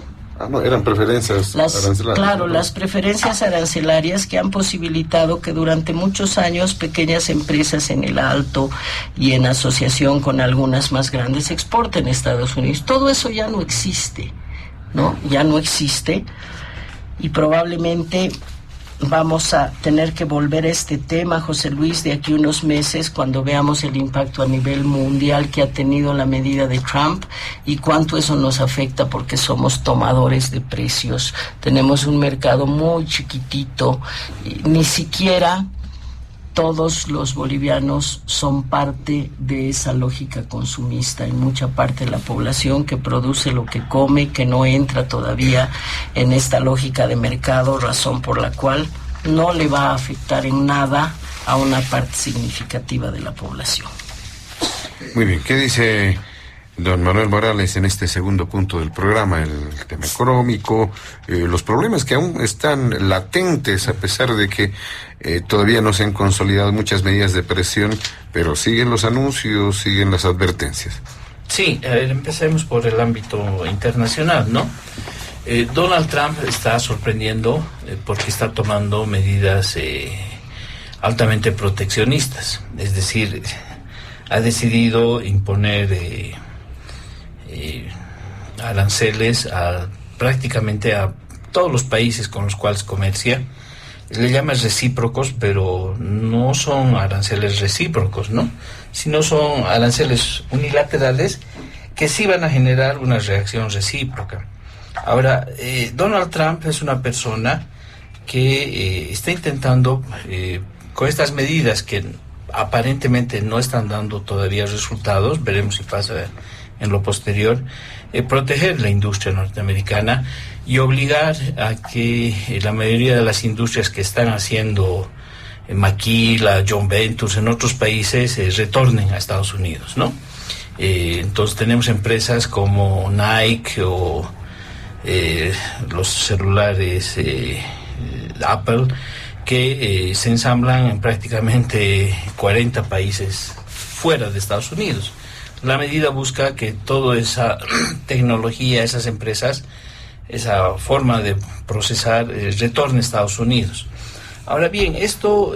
No, eran preferencias arancelarias. Claro, las preferencias arancelarias que han posibilitado que durante muchos años pequeñas empresas en el Alto y en asociación con algunas más grandes exporten a Estados Unidos. Todo eso ya no existe, ¿no? Ya no existe y probablemente vamos a tener que volver a este tema, José Luis, de aquí unos meses cuando veamos el impacto a nivel mundial que ha tenido la medida de Trump y cuánto eso nos afecta porque somos tomadores de precios. Tenemos un mercado muy chiquitito, ni siquiera todos los bolivianos son parte de esa lógica consumista. Hay mucha parte de la población que produce lo que come, que no entra todavía en esta lógica de mercado, razón por la cual no le va a afectar en nada a una parte significativa de la población. Muy bien, ¿qué dice don Manuel Morales en este segundo punto del programa? El tema económico, los problemas que aún están latentes a pesar de que todavía no se han consolidado muchas medidas de presión, pero siguen los anuncios, siguen las advertencias. Sí, empecemos por el ámbito internacional, ¿no? Donald Trump está sorprendiendo porque está tomando medidas altamente proteccionistas, es decir, ha decidido imponer aranceles prácticamente a todos los países con los cuales comercia, le llaman recíprocos, pero no son aranceles recíprocos, ¿no? Sino son aranceles unilaterales que sí van a generar una reacción recíproca. Ahora, Donald Trump es una persona que está intentando, con estas medidas que aparentemente no están dando todavía resultados, veremos si pasa en lo posterior, proteger la industria norteamericana y obligar a que la mayoría de las industrias que están haciendo Maquila, John Ventures en otros países retornen a Estados Unidos, ¿no? Entonces tenemos empresas como Nike o los celulares Apple que se ensamblan en prácticamente 40 países fuera de Estados Unidos. La medida busca que toda esa tecnología, esas empresas, esa forma de procesar retorne a Estados Unidos. Ahora bien, esto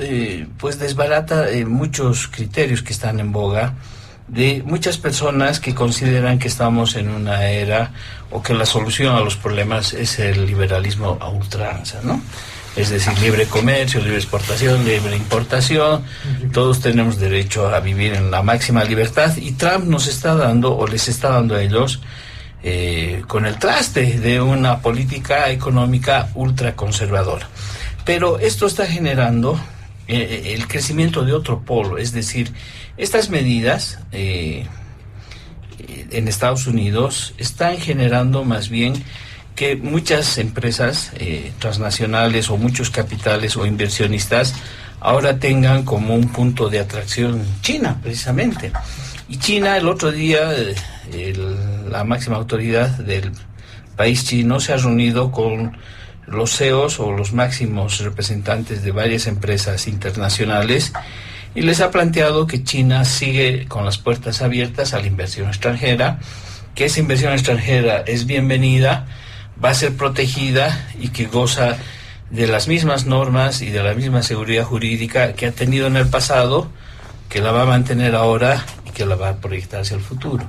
pues desbarata muchos criterios que están en boga de muchas personas que consideran que estamos en una era o que la solución a los problemas es el liberalismo a ultranza, ¿no? Es decir, libre comercio, libre exportación, libre importación, todos tenemos derecho a vivir en la máxima libertad y Trump nos está dando o les está dando a ellos con el traste de una política económica ultraconservadora. Pero esto está generando el crecimiento de otro polo, es decir, estas medidas en Estados Unidos están generando más bien que muchas empresas transnacionales o muchos capitales o inversionistas ahora tengan como un punto de atracción China, precisamente. Y China el otro día, la máxima autoridad del país chino se ha reunido con los CEOs o los máximos representantes de varias empresas internacionales y les ha planteado que China sigue con las puertas abiertas a la inversión extranjera, que esa inversión extranjera es bienvenida, va a ser protegida y que goza de las mismas normas y de la misma seguridad jurídica que ha tenido en el pasado, que la va a mantener ahora y que la va a proyectar hacia el futuro.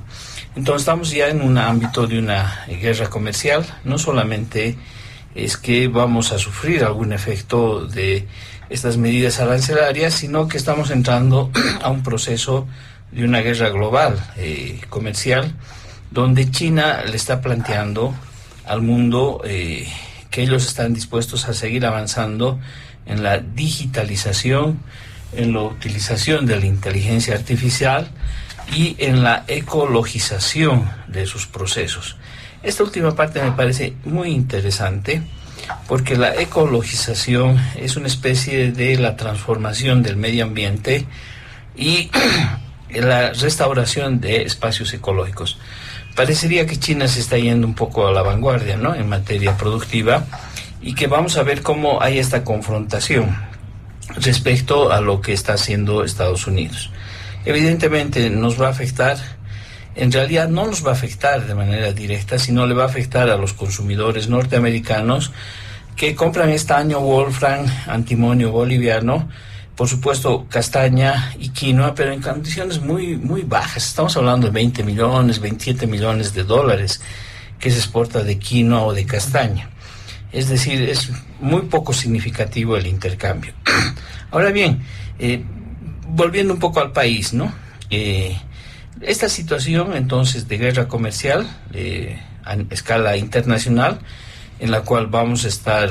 Entonces estamos ya en un ámbito de una guerra comercial, no solamente es que vamos a sufrir algún efecto de estas medidas arancelarias, sino que estamos entrando a un proceso de una guerra global comercial, donde China le está planteando al mundo que ellos están dispuestos a seguir avanzando en la digitalización, en la utilización de la inteligencia artificial y en la ecologización de sus procesos. Esta última parte me parece muy interesante porque la ecologización es una especie de la transformación del medio ambiente y la restauración de espacios ecológicos. Parecería que China se está yendo un poco a la vanguardia, ¿no?, en materia productiva, y que vamos a ver cómo hay esta confrontación respecto a lo que está haciendo Estados Unidos. Evidentemente nos va a afectar, en realidad no nos va a afectar de manera directa, sino le va a afectar a los consumidores norteamericanos que compran estaño, wolfram, antimonio boliviano, por supuesto castaña y quinoa, pero en condiciones muy, muy bajas. Estamos hablando de 20 millones, 27 millones de dólares que se exporta de quinoa o de castaña. Es decir, es muy poco significativo el intercambio. Ahora bien, volviendo un poco al país, ¿no? Esta situación entonces de guerra comercial a escala internacional, en la cual vamos a estar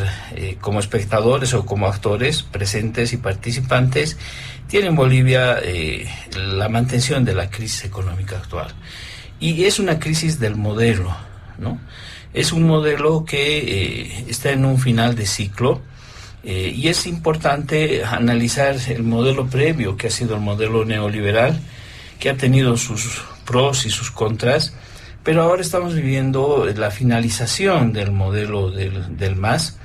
como espectadores o como actores presentes y participantes, tiene en Bolivia la mantención de la crisis económica actual. Y es una crisis del modelo, ¿no? Es un modelo que está en un final de ciclo y es importante analizar el modelo previo, que ha sido el modelo neoliberal, que ha tenido sus pros y sus contras, pero ahora estamos viviendo la finalización del modelo del MAS,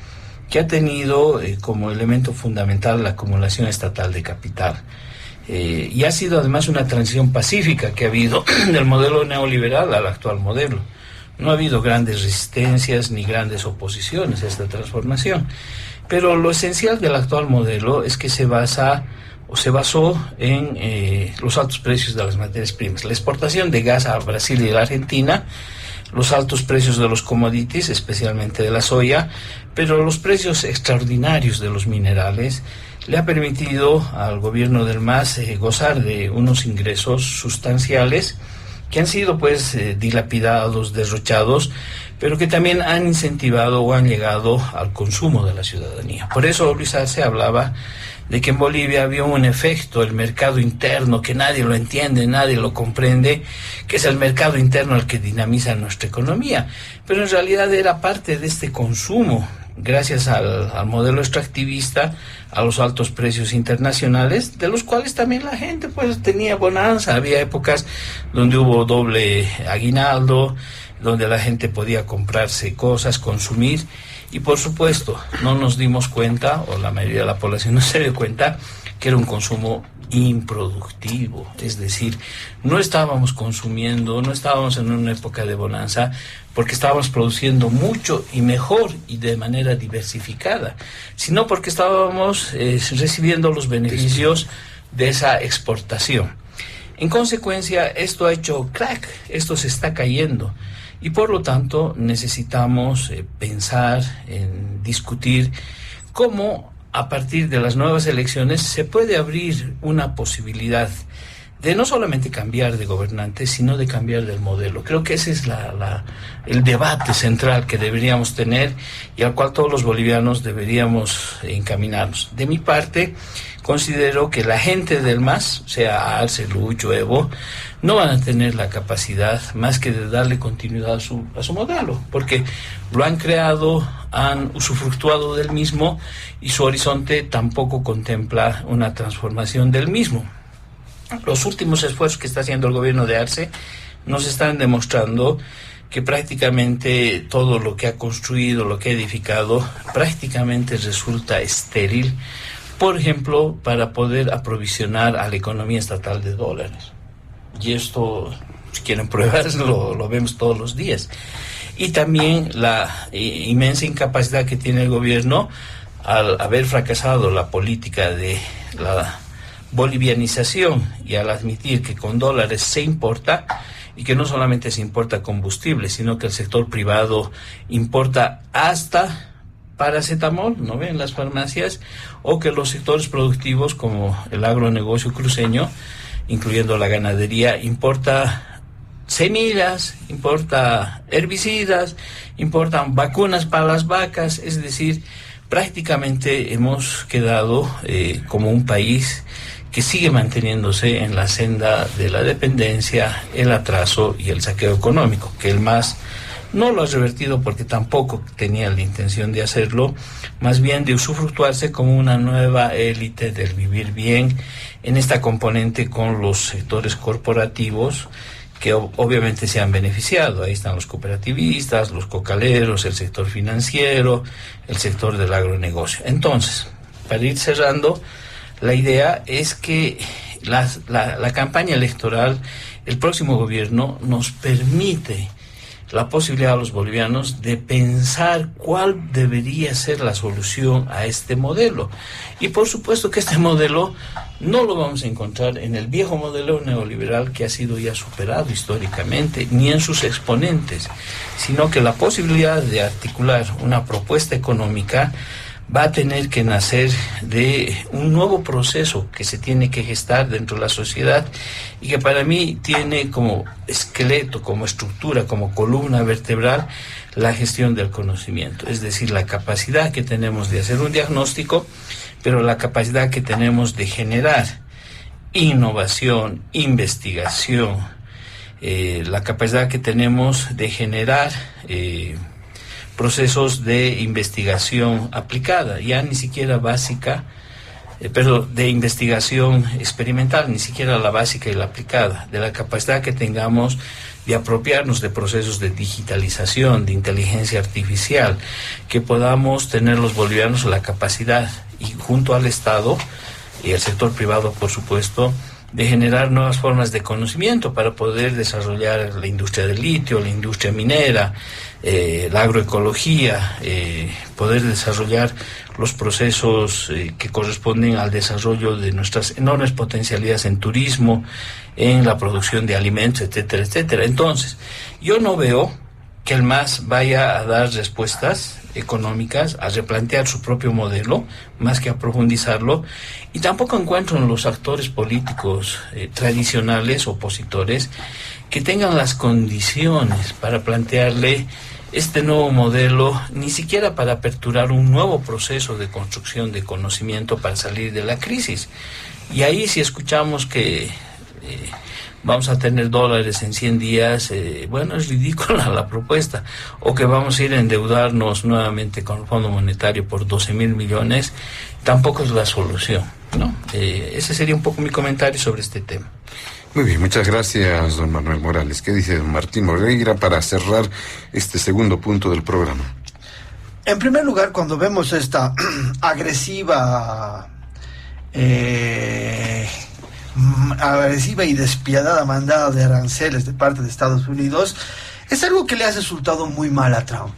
que ha tenido como elemento fundamental la acumulación estatal de capital. Y ha sido además una transición pacífica que ha habido del modelo neoliberal al actual modelo. No ha habido grandes resistencias ni grandes oposiciones a esta transformación. Pero lo esencial del actual modelo es que se basó en los altos precios de las materias primas. La exportación de gas a Brasil y a la Argentina los altos precios de los commodities, especialmente de la soya, pero los precios extraordinarios de los minerales le ha permitido al gobierno del MAS gozar de unos ingresos sustanciales que han sido pues dilapidados, derrochados, pero que también han incentivado o han llegado al consumo de la ciudadanía. Por eso Luis Arce hablaba de que en Bolivia había un efecto, el mercado interno, que nadie lo entiende, nadie lo comprende, que es el mercado interno el que dinamiza nuestra economía. Pero en realidad era parte de este consumo, gracias al modelo extractivista, a los altos precios internacionales, de los cuales también la gente pues tenía bonanza. Había épocas donde hubo doble aguinaldo, donde la gente podía comprarse cosas, consumir, y por supuesto no nos dimos cuenta, o la mayoría de la población no se dio cuenta, que era un consumo improductivo. Es decir, no estábamos consumiendo, no estábamos en una época de bonanza, porque estábamos produciendo mucho y mejor y de manera diversificada, sino porque estábamos recibiendo los beneficios de esa exportación. En consecuencia, esto ha hecho crack, esto se está cayendo. Y por lo tanto necesitamos pensar, en discutir cómo a partir de las nuevas elecciones se puede abrir una posibilidad de no solamente cambiar de gobernantes, sino de cambiar del modelo. Creo que ese es el debate central que deberíamos tener y al cual todos los bolivianos deberíamos encaminarnos. De mi parte, considero que la gente del MAS, sea Arce, Lucho, Evo, no van a tener la capacidad más que de darle continuidad a su modelo, porque lo han creado, han usufructuado del mismo y su horizonte tampoco contempla una transformación del mismo. Los últimos esfuerzos que está haciendo el gobierno de Arce nos están demostrando que prácticamente todo lo que ha construido, lo que ha edificado, prácticamente resulta estéril, por ejemplo, para poder aprovisionar a la economía estatal de dólares. Y esto, si quieren pruebas, lo vemos todos los días. Y también la inmensa incapacidad que tiene el gobierno al haber fracasado la política de la bolivianización y al admitir que con dólares se importa, y que no solamente se importa combustible, sino que el sector privado importa hasta paracetamol, ¿no ven?, las farmacias, o que los sectores productivos como el agronegocio cruceño, incluyendo la ganadería, importa semillas, importa herbicidas, importan vacunas para las vacas. Es decir, prácticamente hemos quedado como un país que sigue manteniéndose en la senda de la dependencia, el atraso y el saqueo económico, que el MAS no lo ha revertido porque tampoco tenía la intención de hacerlo, más bien de usufructuarse como una nueva élite del vivir bien en esta componente con los sectores corporativos que obviamente se han beneficiado. Ahí están los cooperativistas, los cocaleros, el sector financiero, el sector del agronegocio. Entonces, para ir cerrando, la idea es que la campaña electoral, el próximo gobierno, nos permite la posibilidad a los bolivianos de pensar cuál debería ser la solución a este modelo. Y por supuesto que este modelo no lo vamos a encontrar en el viejo modelo neoliberal que ha sido ya superado históricamente, ni en sus exponentes, sino que la posibilidad de articular una propuesta económica va a tener que nacer de un nuevo proceso que se tiene que gestar dentro de la sociedad y que para mí tiene como esqueleto, como estructura, como columna vertebral la gestión del conocimiento, es decir, la capacidad que tenemos de hacer un diagnóstico, pero la capacidad que tenemos de generar innovación, investigación, la capacidad que tenemos de generar procesos de investigación aplicada, ya ni siquiera básica, pero de investigación experimental, ni siquiera la básica y la aplicada, de la capacidad que tengamos de apropiarnos de procesos de digitalización, de inteligencia artificial, que podamos tener los bolivianos la capacidad, y junto al Estado y el sector privado, por supuesto, de generar nuevas formas de conocimiento para poder desarrollar la industria del litio, la industria minera, la agroecología, poder desarrollar los procesos que corresponden al desarrollo de nuestras enormes potencialidades en turismo, en la producción de alimentos, etcétera, etcétera. Entonces, yo no veo que el MAS vaya a dar respuestas económicas, a replantear su propio modelo, más que a profundizarlo, y tampoco encuentro en los actores políticos tradicionales, opositores, que tengan las condiciones para plantearle este nuevo modelo, ni siquiera para aperturar un nuevo proceso de construcción de conocimiento para salir de la crisis. Y ahí si escuchamos que vamos a tener dólares en 100 días, bueno, es ridícula la propuesta, o que vamos a ir a endeudarnos nuevamente con el Fondo Monetario por 12.000 millones, tampoco es la solución, ¿no? Ese sería un poco mi comentario sobre este tema. Muy bien, muchas gracias, don Manuel Morales. ¿Qué dice don Martín Moreira para cerrar este segundo punto del programa? En primer lugar, cuando vemos esta agresiva y despiadada mandada de aranceles de parte de Estados Unidos, es algo que le ha resultado muy mal a Trump,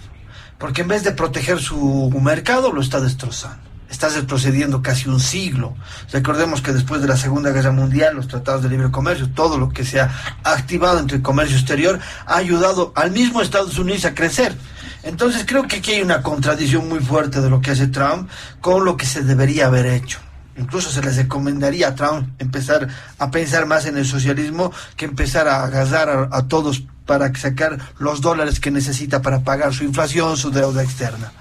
porque en vez de proteger su mercado, lo está destrozando. Está retrocediendo casi un siglo. Recordemos que después de la Segunda Guerra Mundial, los tratados de libre comercio, todo lo que se ha activado entre el comercio exterior, ha ayudado al mismo Estados Unidos a crecer. Entonces creo que aquí hay una contradicción muy fuerte de lo que hace Trump con lo que se debería haber hecho. Incluso se les recomendaría a Trump empezar a pensar más en el socialismo que empezar a agarrar a todos para sacar los dólares que necesita para pagar su inflación, su deuda externa.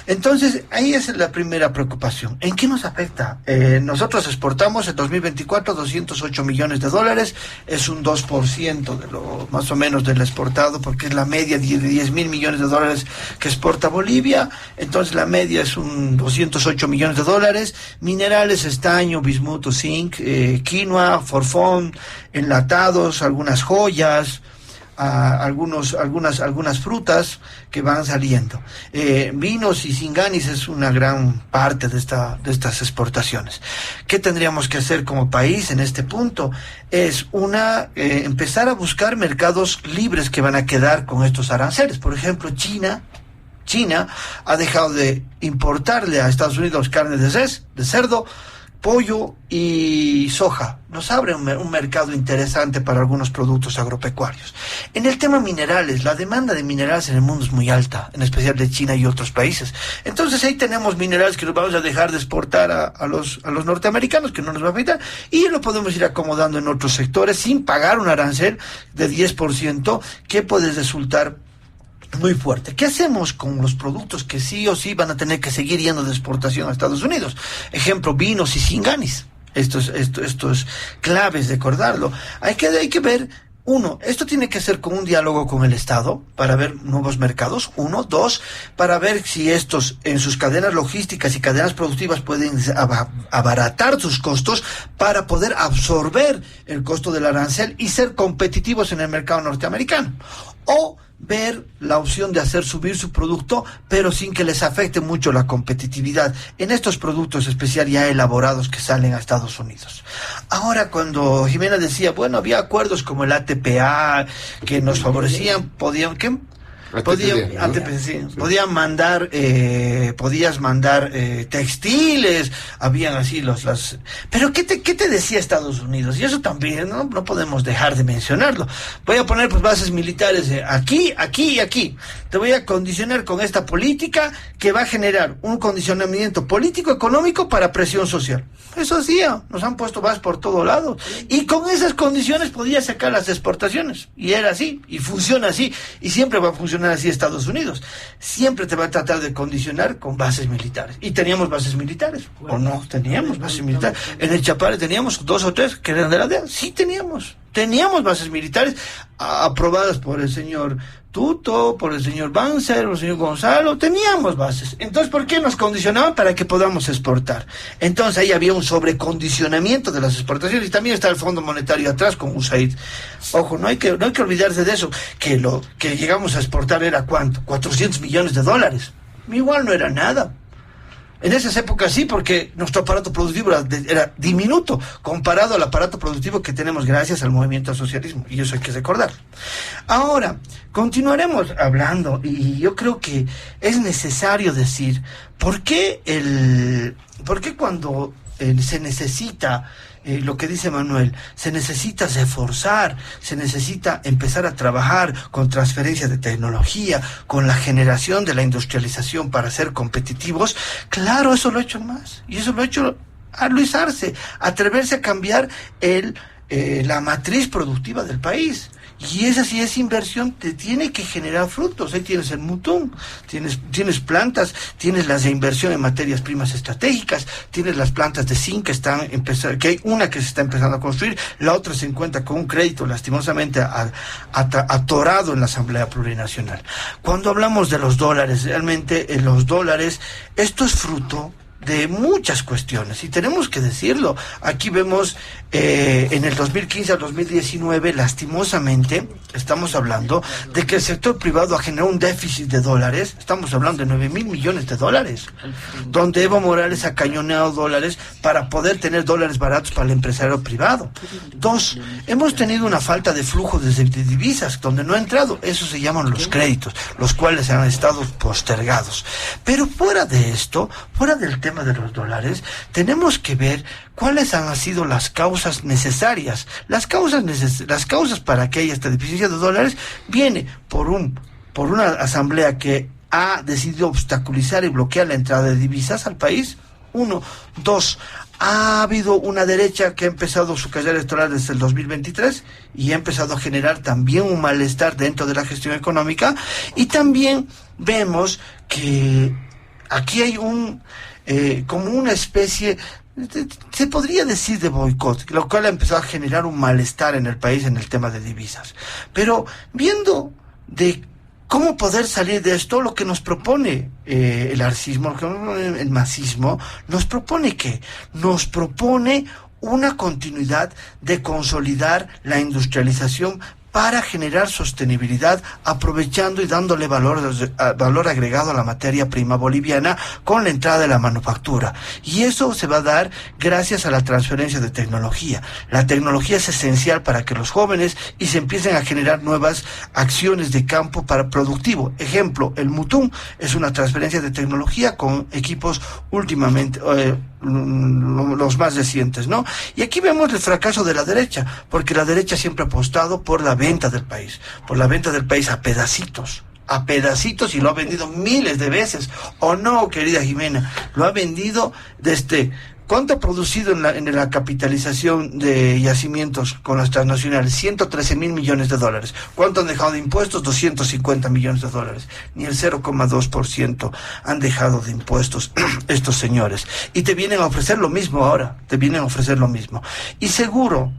Entonces, ahí es la primera preocupación. ¿En qué nos afecta? Nosotros exportamos en 2024 $208 millones, es un 2% de lo más o menos del exportado, porque es la media de 10.000 millones de dólares que exporta Bolivia, entonces la media es un 208 millones de dólares, minerales, estaño, bismuto, zinc, quinoa, forfón, enlatados, algunas joyas, algunas frutas que van saliendo. Vinos y singanis es una gran parte de estas exportaciones. ¿Qué tendríamos que hacer como país en este punto? Es empezar a buscar mercados libres que van a quedar con estos aranceles. Por ejemplo, China ha dejado de importarle a Estados Unidos carne de res, de cerdo, pollo y soja. Nos abre un mercado interesante para algunos productos agropecuarios. En el tema minerales, la demanda de minerales en el mundo es muy alta, en especial de China y otros países. Entonces ahí tenemos minerales que nos vamos a dejar de exportar a los norteamericanos, que no nos va a afectar, y lo podemos ir acomodando en otros sectores sin pagar un arancel de 10% que puede resultar muy fuerte. ¿Qué hacemos con los productos que sí o sí van a tener que seguir yendo de exportación a Estados Unidos? Ejemplo, vinos y singanis. Esto es clave recordarlo. Hay que ver, esto tiene que ser con un diálogo con el Estado para ver nuevos mercados. 2, para ver si estos en sus cadenas logísticas y cadenas productivas pueden abaratar sus costos para poder absorber el costo del arancel y ser competitivos en el mercado norteamericano. O ver la opción de hacer subir su producto, pero sin que les afecte mucho la competitividad en estos productos especial ya elaborados que salen a Estados Unidos. Ahora, cuando Jimena decía, bueno, había acuerdos como el ATPA que nos favorecían, podían mandar textiles, habían así pero ¿qué te decía Estados Unidos? Y eso también no podemos dejar de mencionarlo. Voy a poner bases militares aquí y aquí. Te voy a condicionar con esta política que va a generar un condicionamiento político económico para presión social. Eso hacía, nos han puesto bases por todo lado, y con esas condiciones podía sacar las exportaciones, y era así, y funciona así, y siempre va a funcionar así Estados Unidos. Siempre te va a tratar de condicionar con bases militares. Y teníamos bases militares, o no teníamos bases militares. En el Chapare teníamos 2 o 3 que eran de la DEA. Sí teníamos bases militares aprobadas por el señor Tuto, por el señor Banzer, por el señor Gonzalo. Teníamos bases. Entonces, ¿por qué nos condicionaban? Para que podamos exportar. Entonces ahí había un sobrecondicionamiento de las exportaciones, y también está el Fondo Monetario atrás con USAID. Ojo, no hay que olvidarse de eso, que lo que llegamos a exportar era ¿cuánto? $400 millones. Igual no era nada. En esas épocas sí, porque nuestro aparato productivo era diminuto comparado al aparato productivo que tenemos gracias al movimiento al socialismo, y eso hay que recordar. Ahora, continuaremos hablando, y yo creo que es necesario decir, ¿por qué cuando se necesita, lo que dice Manuel, se necesita reforzar, se necesita empezar a trabajar con transferencia de tecnología, con la generación de la industrialización para ser competitivos. Claro, eso lo ha hecho el MAS, y eso lo ha hecho a Luis Arce, atreverse a cambiar la matriz productiva del país. Y esa sí es inversión, te tiene que generar frutos. Ahí tienes el Mutum, tienes plantas, tienes las de inversión en materias primas estratégicas, tienes las plantas de zinc que hay una que se está empezando a construir, la otra se encuentra con un crédito lastimosamente atorado en la Asamblea Plurinacional. Cuando hablamos de los dólares, realmente los dólares, esto es fruto de muchas cuestiones, y tenemos que decirlo. Aquí vemos en el 2015 al 2019, lastimosamente, estamos hablando de que el sector privado ha generado un déficit de dólares. Estamos hablando de 9.000 millones de dólares, donde Evo Morales ha cañoneado dólares para poder tener dólares baratos para el empresario privado. 2, hemos tenido una falta de flujo de divisas, donde no ha entrado. Eso se llaman los créditos, los cuales han estado postergados. Pero fuera de esto, fuera del tema de los dólares, tenemos que ver cuáles han sido las causas necesarias. Las causas para que haya esta deficiencia de dólares viene por una asamblea que ha decidido obstaculizar y bloquear la entrada de divisas al país. 1. 2. Ha habido una derecha que ha empezado su carrera electoral desde el 2023 y ha empezado a generar también un malestar dentro de la gestión económica. Y también vemos que aquí hay como una especie, se podría decir, de boicot, lo cual ha empezado a generar un malestar en el país en el tema de divisas. Pero viendo de cómo poder salir de esto, lo que nos propone el arcismo, el masismo, nos propone ¿qué? Nos propone una continuidad de consolidar la industrialización para generar sostenibilidad, aprovechando y dándole valor agregado a la materia prima boliviana con la entrada de la manufactura. Y eso se va a dar gracias a la transferencia de tecnología. La tecnología es esencial para que los jóvenes y se empiecen a generar nuevas acciones de campo para productivo. Ejemplo, el Mutum es una transferencia de tecnología con equipos últimamente los más recientes, ¿no? Y aquí vemos el fracaso de la derecha, porque la derecha siempre ha apostado por la venta del país a pedacitos, y lo ha vendido miles de veces, ¿o no, querida Jimena? Lo ha vendido desde... ¿Cuánto ha producido en la capitalización de yacimientos con las transnacionales? 113.000 millones de dólares. ¿Cuánto han dejado de impuestos? 250 millones de dólares. Ni el 0,2% han dejado de impuestos estos señores. Y te vienen a ofrecer lo mismo ahora. Y seguro,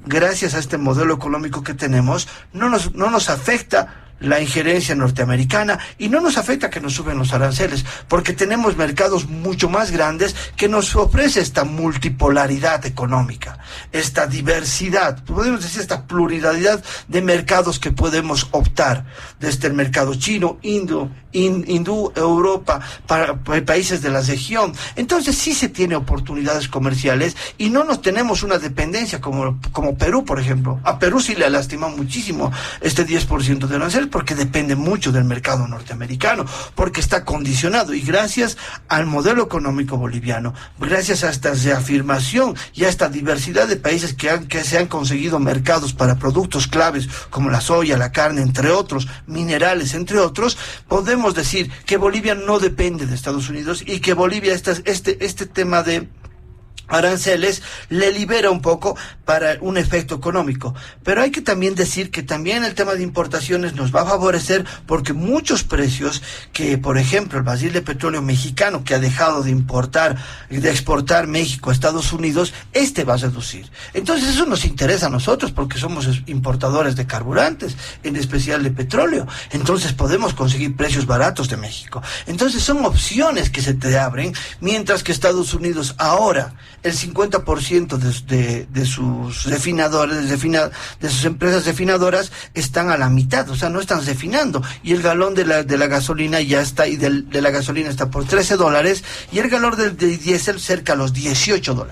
gracias a este modelo económico que tenemos, no nos afecta la injerencia norteamericana y no nos afecta que nos suben los aranceles, porque tenemos mercados mucho más grandes que nos ofrece esta multipolaridad económica, esta diversidad, podemos decir esta pluralidad de mercados que podemos optar, desde el mercado chino, hindú, Europa, para países de la región. Entonces sí se tiene oportunidades comerciales y no nos tenemos una dependencia como Perú, por ejemplo. A Perú sí le ha lastimado muchísimo este 10% de arancel, porque depende mucho del mercado norteamericano, porque está condicionado, y gracias al modelo económico boliviano, gracias a esta reafirmación y a esta diversidad de países que se han conseguido mercados para productos claves como la soya, la carne, entre otros, minerales, entre otros, podemos decir que Bolivia no depende de Estados Unidos y que Bolivia este tema de aranceles le libera un poco para un efecto económico. Pero hay que también decir que también el tema de importaciones nos va a favorecer, porque muchos precios que, por ejemplo, el barril de petróleo mexicano, que ha dejado de exportar México a Estados Unidos, va a reducir. Entonces eso nos interesa a nosotros, porque somos importadores de carburantes, en especial de petróleo. Entonces podemos conseguir precios baratos de México. Entonces son opciones que se te abren, mientras que Estados Unidos ahora el 50% de sus refinadores, de sus empresas refinadoras están a la mitad, o sea, no están refinando, y el galón de la gasolina ya está, y de la gasolina está por $13, y el galón del diésel cerca a los $18.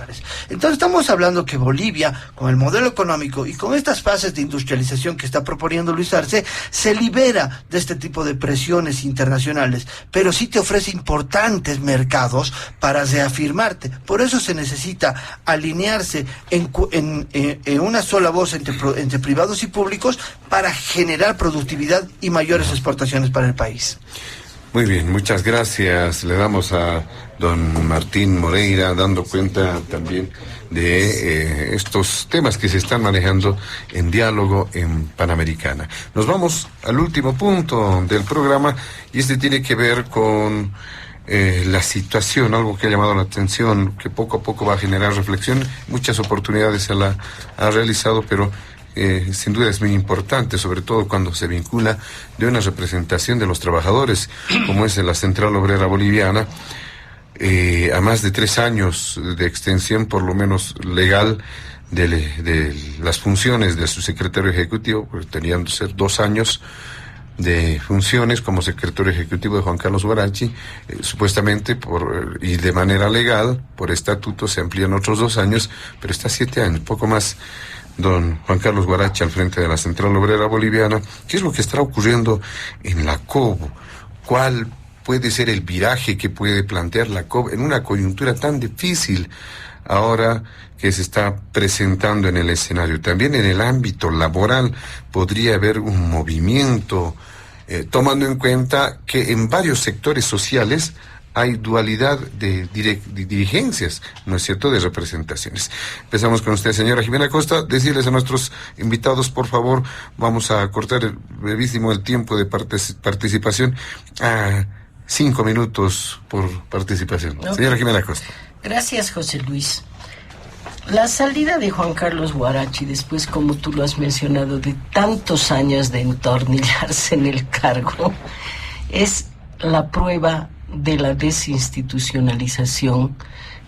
Entonces estamos hablando que Bolivia, con el modelo económico y con estas fases de industrialización que está proponiendo Luis Arce, se libera de este tipo de presiones internacionales, pero sí te ofrece importantes mercados para reafirmarte. Por eso se necesita alinearse en una sola voz entre privados y públicos para generar productividad y mayores exportaciones para el país. Muy bien, muchas gracias. Le damos a don Martín Moreira, dando cuenta también de estos temas que se están manejando en Diálogo en Panamericana. Nos vamos al último punto del programa, y este tiene que ver con la situación, algo que ha llamado la atención, que poco a poco va a generar reflexión. Muchas oportunidades se la ha realizado, pero sin duda es muy importante, sobre todo cuando se vincula de una representación de los trabajadores, como es la Central Obrera Boliviana, a más de 3 años de extensión, por lo menos legal, de las funciones de su secretario ejecutivo, pues tenían que ser 2 años de funciones como secretario ejecutivo de Juan Carlos Guarachi, supuestamente y de manera legal, por estatuto se amplían otros 2 años, pero está 7 años, poco más. Don Juan Carlos Guarachi al frente de la Central Obrera Boliviana. ¿Qué es lo que está ocurriendo en la COB? ¿Cuál puede ser el viraje que puede plantear la COB en una coyuntura tan difícil ahora que se está presentando en el escenario? También en el ámbito laboral podría haber un movimiento, tomando en cuenta que en varios sectores sociales hay dualidad de dirigencias, ¿no es cierto?, de representaciones. Empezamos con usted, señora Jimena Costa. Decirles a nuestros invitados, por favor, vamos a cortar brevísimo el tiempo de participación a 5 minutos por participación. Okay. Señora Jimena Costa. Gracias, José Luis. La salida de Juan Carlos Guarachi, después, como tú lo has mencionado, de tantos años de entornillarse en el cargo, es la prueba de la desinstitucionalización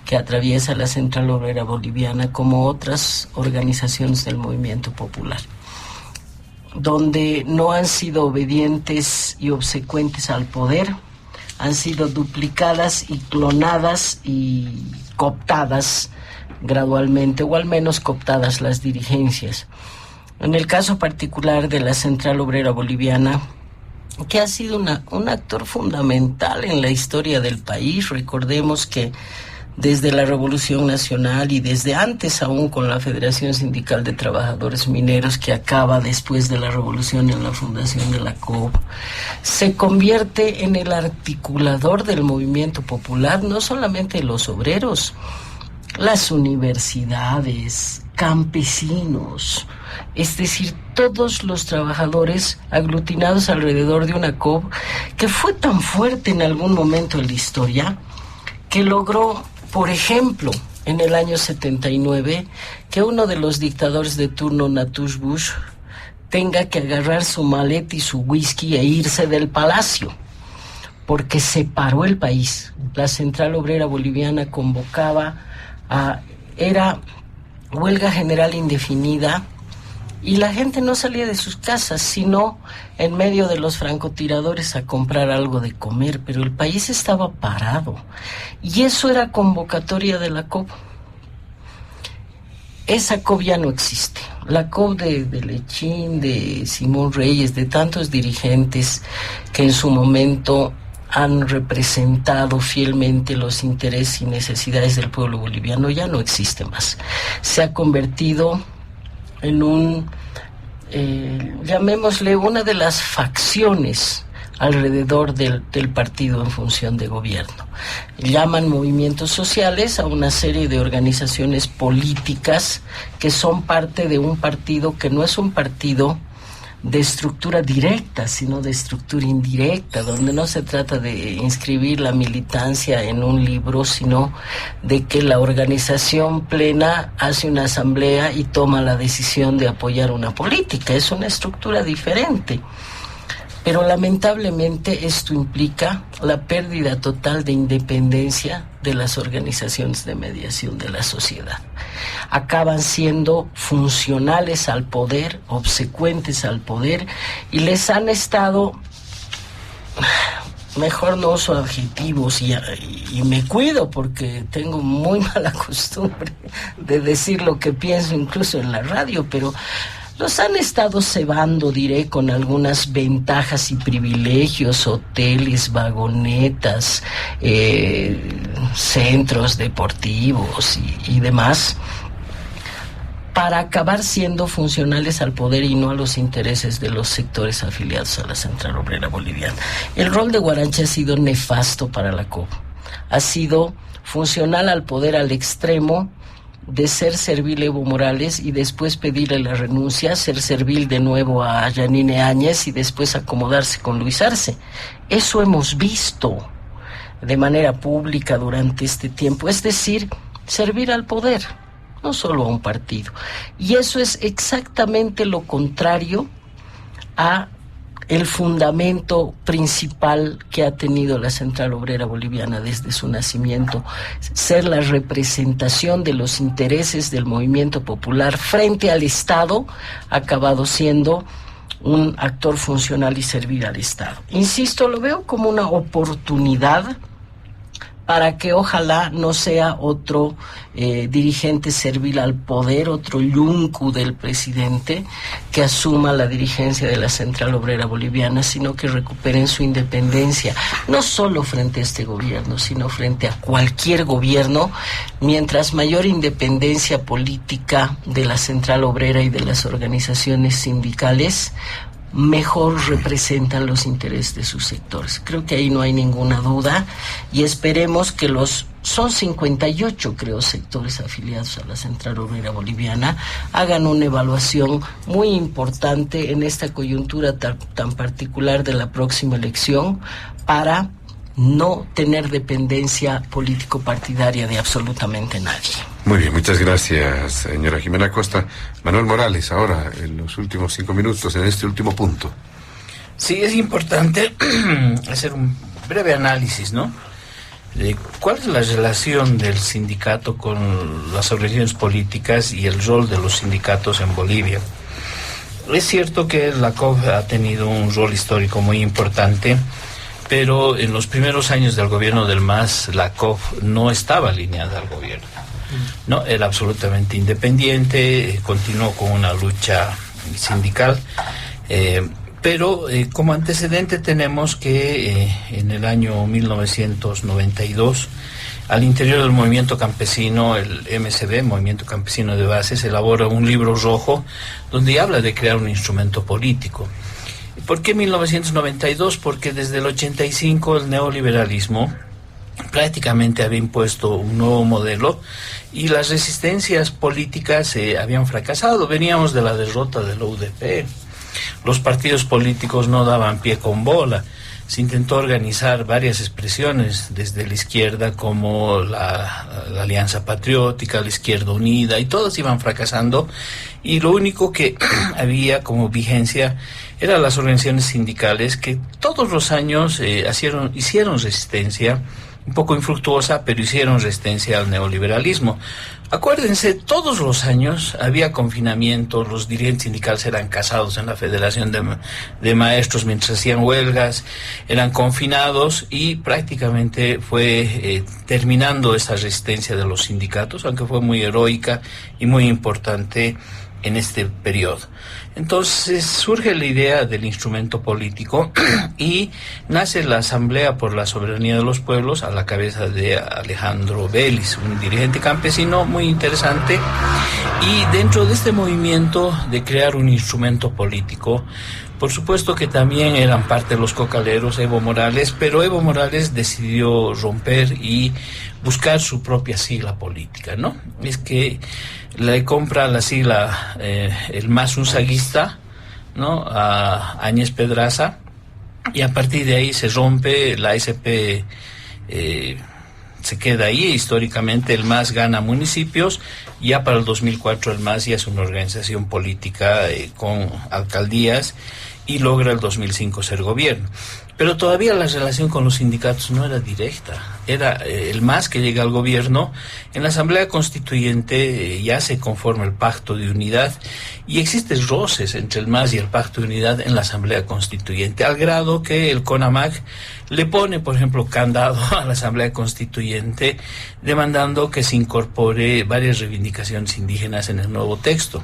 que atraviesa la Central Obrera Boliviana, como otras organizaciones del movimiento popular, donde no han sido obedientes y obsecuentes al poder, han sido duplicadas y clonadas y cooptadas gradualmente, o al menos cooptadas las dirigencias. En el caso particular de la Central Obrera Boliviana, que ha sido un actor fundamental en la historia del país. Recordemos que desde la Revolución Nacional y desde antes aún con la Federación Sindical de Trabajadores Mineros, que acaba después de la revolución en la fundación de la COB, se convierte en el articulador del movimiento popular, no solamente los obreros, las universidades, campesinos, es decir, todos los trabajadores aglutinados alrededor de una COB que fue tan fuerte en algún momento en la historia que logró, por ejemplo, en el año 79, que uno de los dictadores de turno, Natush Bush, tenga que agarrar su maleta y su whisky e irse del palacio, porque separó el país. La Central Obrera Boliviana convocaba era huelga general indefinida, y la gente no salía de sus casas, sino en medio de los francotiradores a comprar algo de comer, pero el país estaba parado, y eso era convocatoria de la COB. Esa COB ya no existe. La COB de Lechín, de Simón Reyes, de tantos dirigentes que en su momento han representado fielmente los intereses y necesidades del pueblo boliviano, ya no existe más. Se ha convertido en llamémosle, una de las facciones alrededor del partido en función de gobierno. Llaman movimientos sociales a una serie de organizaciones políticas que son parte de un partido que no es un partido de estructura directa, sino de estructura indirecta, donde no se trata de inscribir la militancia en un libro, sino de que la organización plena hace una asamblea y toma la decisión de apoyar una política. Es una estructura diferente. Pero lamentablemente esto implica la pérdida total de independencia de las organizaciones de mediación de la sociedad. Acaban siendo funcionales al poder, obsecuentes al poder, y les han estado... Mejor no uso adjetivos y me cuido porque tengo muy mala costumbre de decir lo que pienso incluso en la radio, pero los han estado cebando, diré, con algunas ventajas y privilegios, hoteles, vagonetas, centros deportivos y demás, para acabar siendo funcionales al poder y no a los intereses de los sectores afiliados a la Central Obrera Boliviana. El rol de Guarancha ha sido nefasto para la COP. Ha sido funcional al poder al extremo de ser servil a Evo Morales y después pedirle la renuncia, ser servil de nuevo a Yanine Áñez y después acomodarse con Luis Arce. Eso hemos visto de manera pública durante este tiempo, es decir, servir al poder, no solo a un partido. Y eso es exactamente lo contrario a el fundamento principal que ha tenido la Central Obrera Boliviana desde su nacimiento, ser la representación de los intereses del movimiento popular frente al Estado, ha acabado siendo un actor funcional y servir al Estado. Insisto, lo veo como una oportunidad para que ojalá no sea otro dirigente servil al poder, otro yuncu del presidente que asuma la dirigencia de la Central Obrera Boliviana, sino que recuperen su independencia, no solo frente a este gobierno, sino frente a cualquier gobierno. Mientras mayor independencia política de la Central Obrera y de las organizaciones sindicales, mejor representan los intereses de sus sectores. Creo que ahí no hay ninguna duda y esperemos que son 58, creo, sectores afiliados a la Central Obrera Boliviana, hagan una evaluación muy importante en esta coyuntura tan particular de la próxima elección para no tener dependencia político-partidaria de absolutamente nadie. Muy bien, muchas gracias, señora Jimena Costa. Manuel Morales, ahora, en los últimos 5 minutos, en este último punto. Sí, es importante hacer un breve análisis, ¿no? De cuál es la relación del sindicato con las organizaciones políticas y el rol de los sindicatos en Bolivia. Es cierto que la COP ha tenido un rol histórico muy importante, pero en los primeros años del gobierno del MAS, la COP no estaba alineada al gobierno. No, era absolutamente independiente, continuó con una lucha sindical, pero como antecedente tenemos que en el año 1992, al interior del movimiento campesino, el MCB, Movimiento Campesino de Bases, elabora un libro rojo donde habla de crear un instrumento político. ¿Por qué 1992? Porque desde el 85 el neoliberalismo prácticamente había impuesto un nuevo modelo y las resistencias políticas habían fracasado. Veníamos de la derrota de la UDP, los partidos políticos no daban pie con bola. Se intentó organizar varias expresiones desde la izquierda como la Alianza Patriótica, la Izquierda Unida, y todas iban fracasando, y lo único que había como vigencia eran las organizaciones sindicales que todos los años hicieron resistencia, un poco infructuosa, pero hicieron resistencia al neoliberalismo. Acuérdense, todos los años había confinamiento, los dirigentes sindicales eran casados en la Federación de Maestros mientras hacían huelgas, eran confinados y prácticamente fue terminando esa resistencia de los sindicatos, aunque fue muy heroica y muy importante en este periodo. Entonces surge la idea del instrumento político y nace la Asamblea por la Soberanía de los Pueblos a la cabeza de Alejandro Vélez, un dirigente campesino muy interesante, y dentro de este movimiento de crear un instrumento político, por supuesto que también eran parte de los cocaleros Evo Morales, pero Evo Morales decidió romper y buscar su propia sigla política, ¿no? Es que le compra la sigla el MAS unzaguista, ¿no?, a Áñez Pedraza, y a partir de ahí se rompe la SP, se queda ahí. Históricamente el MAS gana municipios, ya para el 2004 el MAS ya es una organización política con alcaldías, y logra el 2005 ser gobierno. Pero todavía la relación con los sindicatos no era directa. Era el MAS que llega al gobierno. En la Asamblea Constituyente ya se conforma el Pacto de Unidad y existen roces entre el MAS y el Pacto de Unidad en la Asamblea Constituyente, al grado que el CONAMAC le pone, por ejemplo, candado a la Asamblea Constituyente, demandando que se incorpore varias reivindicaciones indígenas en el nuevo texto.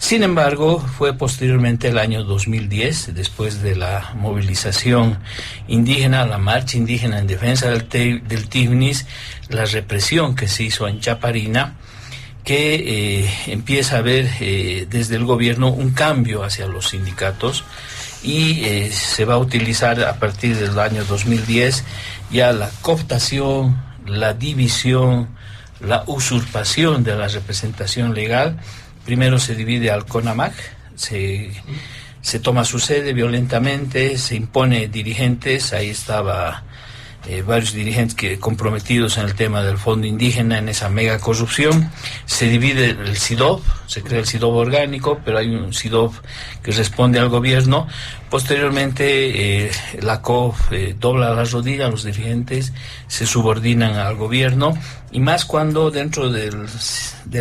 Sin embargo, fue posteriormente el año 2010, después de la movilización indígena, la marcha indígena en defensa del Tignis, la represión que se hizo en Chaparina, que empieza a haber desde el gobierno un cambio hacia los sindicatos y se va a utilizar a partir del año 2010 ya la cooptación, la división, la usurpación de la representación legal. Primero se divide al CONAMAC, se toma su sede violentamente, se impone dirigentes, ahí estaba varios dirigentes comprometidos en el tema del fondo indígena, en esa mega corrupción. Se divide el SIDOB, se crea el SIDOB orgánico, pero hay un SIDOB que responde al gobierno. Posteriormente la COF dobla la rodilla, los dirigentes se subordinan al gobierno, y más cuando dentro de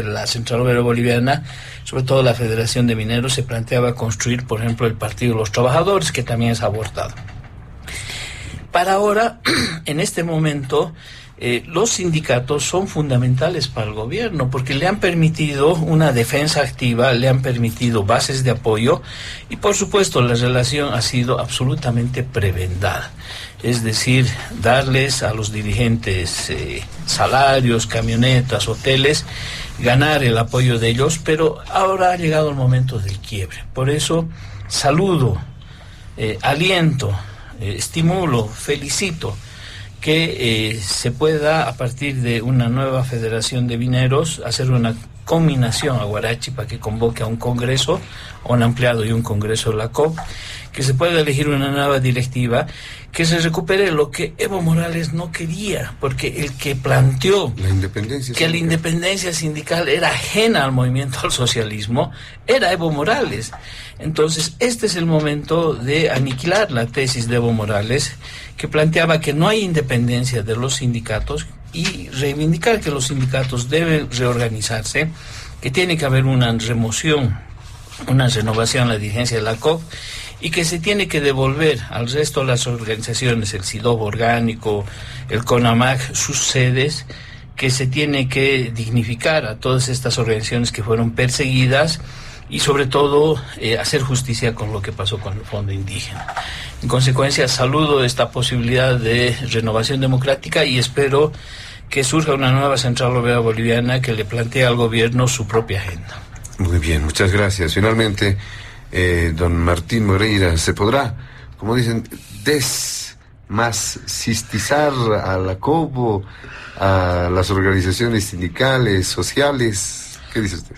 la Central Obrera Boliviana, sobre todo la Federación de Mineros, se planteaba construir, por ejemplo, el Partido de los Trabajadores, que también es abortado. Para ahora, en este momento, los sindicatos son fundamentales para el gobierno porque le han permitido una defensa activa, le han permitido bases de apoyo y, por supuesto, la relación ha sido absolutamente prebendada. Es decir, darles a los dirigentes salarios, camionetas, hoteles, ganar el apoyo de ellos, pero ahora ha llegado el momento del quiebre. Por eso, saludo, aliento, estimulo, felicito que se pueda, a partir de una nueva federación de mineros, hacer una combinación a Huarachi para que convoque a un congreso, a un ampliado y un congreso de la COP, que se pueda elegir una nueva directiva, que se recupere lo que Evo Morales no quería, porque el que planteó la independencia sindical era ajena al movimiento al socialismo, era Evo Morales. Entonces, este es el momento de aniquilar la tesis de Evo Morales, que planteaba que no hay independencia de los sindicatos, y reivindicar que los sindicatos deben reorganizarse, que tiene que haber una remoción, una renovación a la dirigencia de la COP, y que se tiene que devolver al resto de las organizaciones, el SIDOB orgánico, el CONAMAC, sus sedes, que se tiene que dignificar a todas estas organizaciones que fueron perseguidas y sobre todo hacer justicia con lo que pasó con el fondo indígena. En consecuencia, saludo esta posibilidad de renovación democrática y espero que surja una nueva Central Obrera Boliviana que le plantee al gobierno su propia agenda. Muy bien, muchas gracias. Finalmente, don Martín Moreira, ¿se podrá, como dicen, desmasistizar a la COP, a las organizaciones sindicales, sociales? ¿Qué dice usted?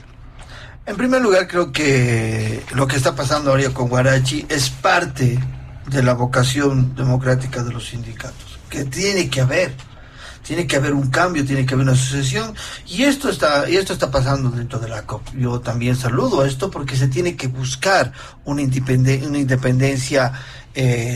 En primer lugar, creo que lo que está pasando ahora con Huarachi es parte de la vocación democrática de los sindicatos, que tiene que haber un cambio, tiene que haber una sucesión, y esto está pasando dentro de la COP. Yo también saludo esto porque se tiene que buscar una independencia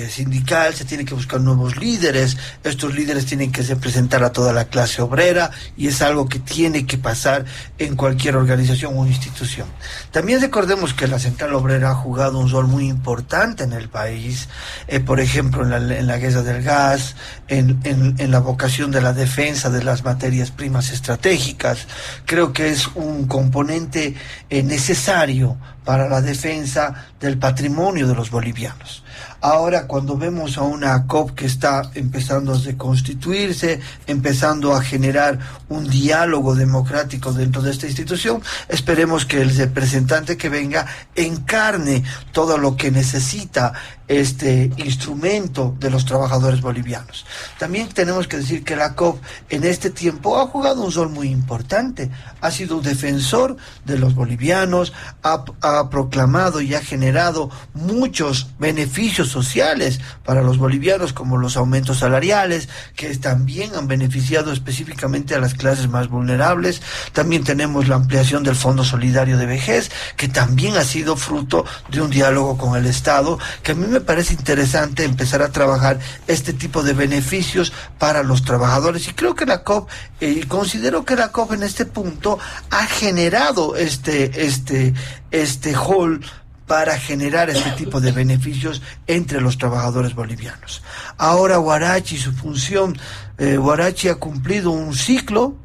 sindical, se tiene que buscar nuevos líderes. Estos líderes tienen que representar a toda la clase obrera y es algo que tiene que pasar en cualquier organización o institución. También recordemos que la Central Obrera ha jugado un rol muy importante en el país, por ejemplo en la guerra del gas, en la vocación de la defensa de las materias primas estratégicas. Creo que es un componente necesario para la defensa del patrimonio de los bolivianos. Ahora, cuando vemos a una COP que está empezando a reconstituirse, empezando a generar un diálogo democrático dentro de esta institución, esperemos que el representante que venga encarne todo lo que necesita este instrumento de los trabajadores bolivianos. También tenemos que decir que la COP en este tiempo ha jugado un rol muy importante, ha sido un defensor de los bolivianos, ha proclamado y ha generado muchos beneficios beneficios sociales para los bolivianos, como los aumentos salariales, que también han beneficiado específicamente a las clases más vulnerables. También tenemos la ampliación del Fondo Solidario de Vejez, que también ha sido fruto de un diálogo con el Estado, que a mí me parece interesante empezar a trabajar este tipo de beneficios para los trabajadores. Y creo que la COP, considero que la COP en este punto ha generado este hall para generar este tipo de beneficios entre los trabajadores bolivianos. Ahora Huarachi, su función, Huarachi ha cumplido un ciclo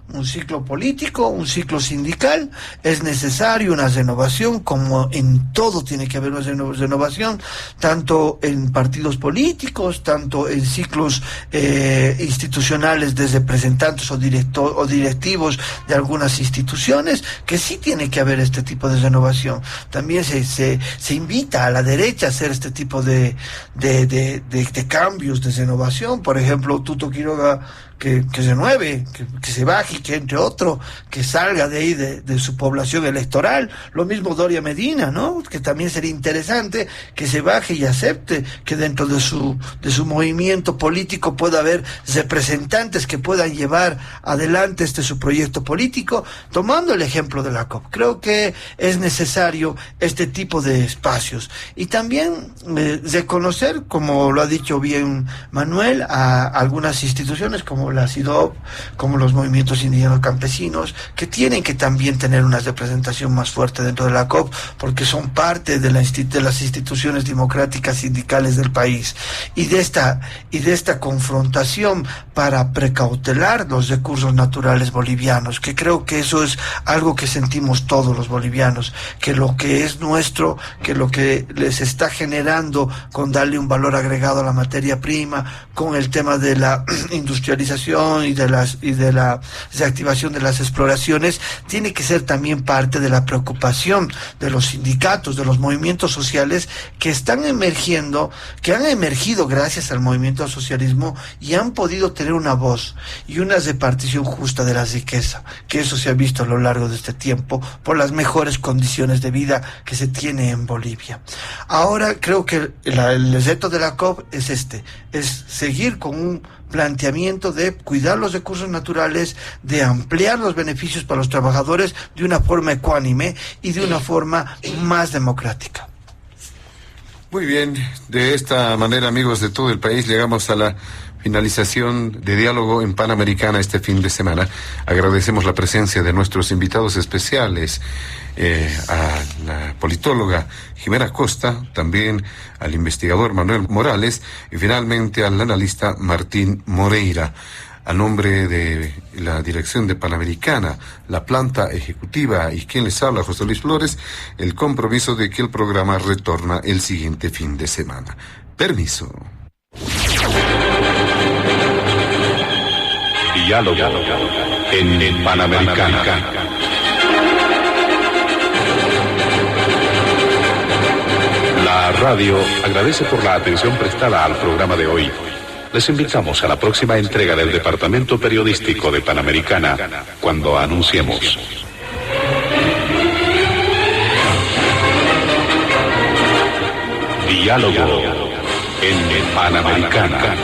político, un ciclo sindical. Es necesario una renovación, como en todo tiene que haber una renovación, tanto en partidos políticos, tanto en ciclos institucionales de representantes o directivos de algunas instituciones, que sí tiene que haber este tipo de renovación. También se invita a la derecha a hacer este tipo de cambios, de renovación. Por ejemplo, Tuto Quiroga, que renueve, que se baje, que entre otro, que salga de ahí de su población electoral. Lo mismo Doria Medina, ¿no? Que también sería interesante que se baje y acepte que dentro de su movimiento político pueda haber representantes que puedan llevar adelante su proyecto político, tomando el ejemplo de la COP. Creo que es necesario este tipo de espacios. Y también reconocer, como lo ha dicho bien Manuel, a algunas instituciones como la CIDOB, como los movimientos indígenas campesinos, que tienen que también tener una representación más fuerte dentro de la COP, porque son parte de las instituciones democráticas sindicales del país, y de esta confrontación para precautelar los recursos naturales bolivianos, que creo que eso es algo que sentimos todos los bolivianos, que lo que es nuestro, que lo que les está generando con darle un valor agregado a la materia prima, con el tema de la industrialización y de la reactivación de las exploraciones, tiene que ser también parte de la preocupación de los sindicatos, de los movimientos sociales que están emergiendo, que han emergido gracias al movimiento al socialismo y han podido tener una voz y una repartición justa de la riqueza, que eso se ha visto a lo largo de este tiempo por las mejores condiciones de vida que se tiene en Bolivia. Ahora creo que el reto de la COP es seguir con un planteamiento de cuidar los recursos naturales, de ampliar los beneficios para los trabajadores de una forma ecuánime y de una forma más democrática. Muy bien, de esta manera, amigos de todo el país, llegamos a la finalización de Diálogo en Panamericana este fin de semana. Agradecemos la presencia de nuestros invitados especiales, a la politóloga Jimena Costa, también al investigador Manuel Morales y finalmente al analista Martín Moreira. A nombre de la dirección de Panamericana, la planta ejecutiva y quien les habla, José Luis Flores, el compromiso de que el programa retorna el siguiente fin de semana. Permiso. Diálogo en Panamericana. La radio agradece por la atención prestada al programa de hoy. Les invitamos a la próxima entrega del Departamento Periodístico de Panamericana, cuando anunciemos. Diálogo en Panamericana.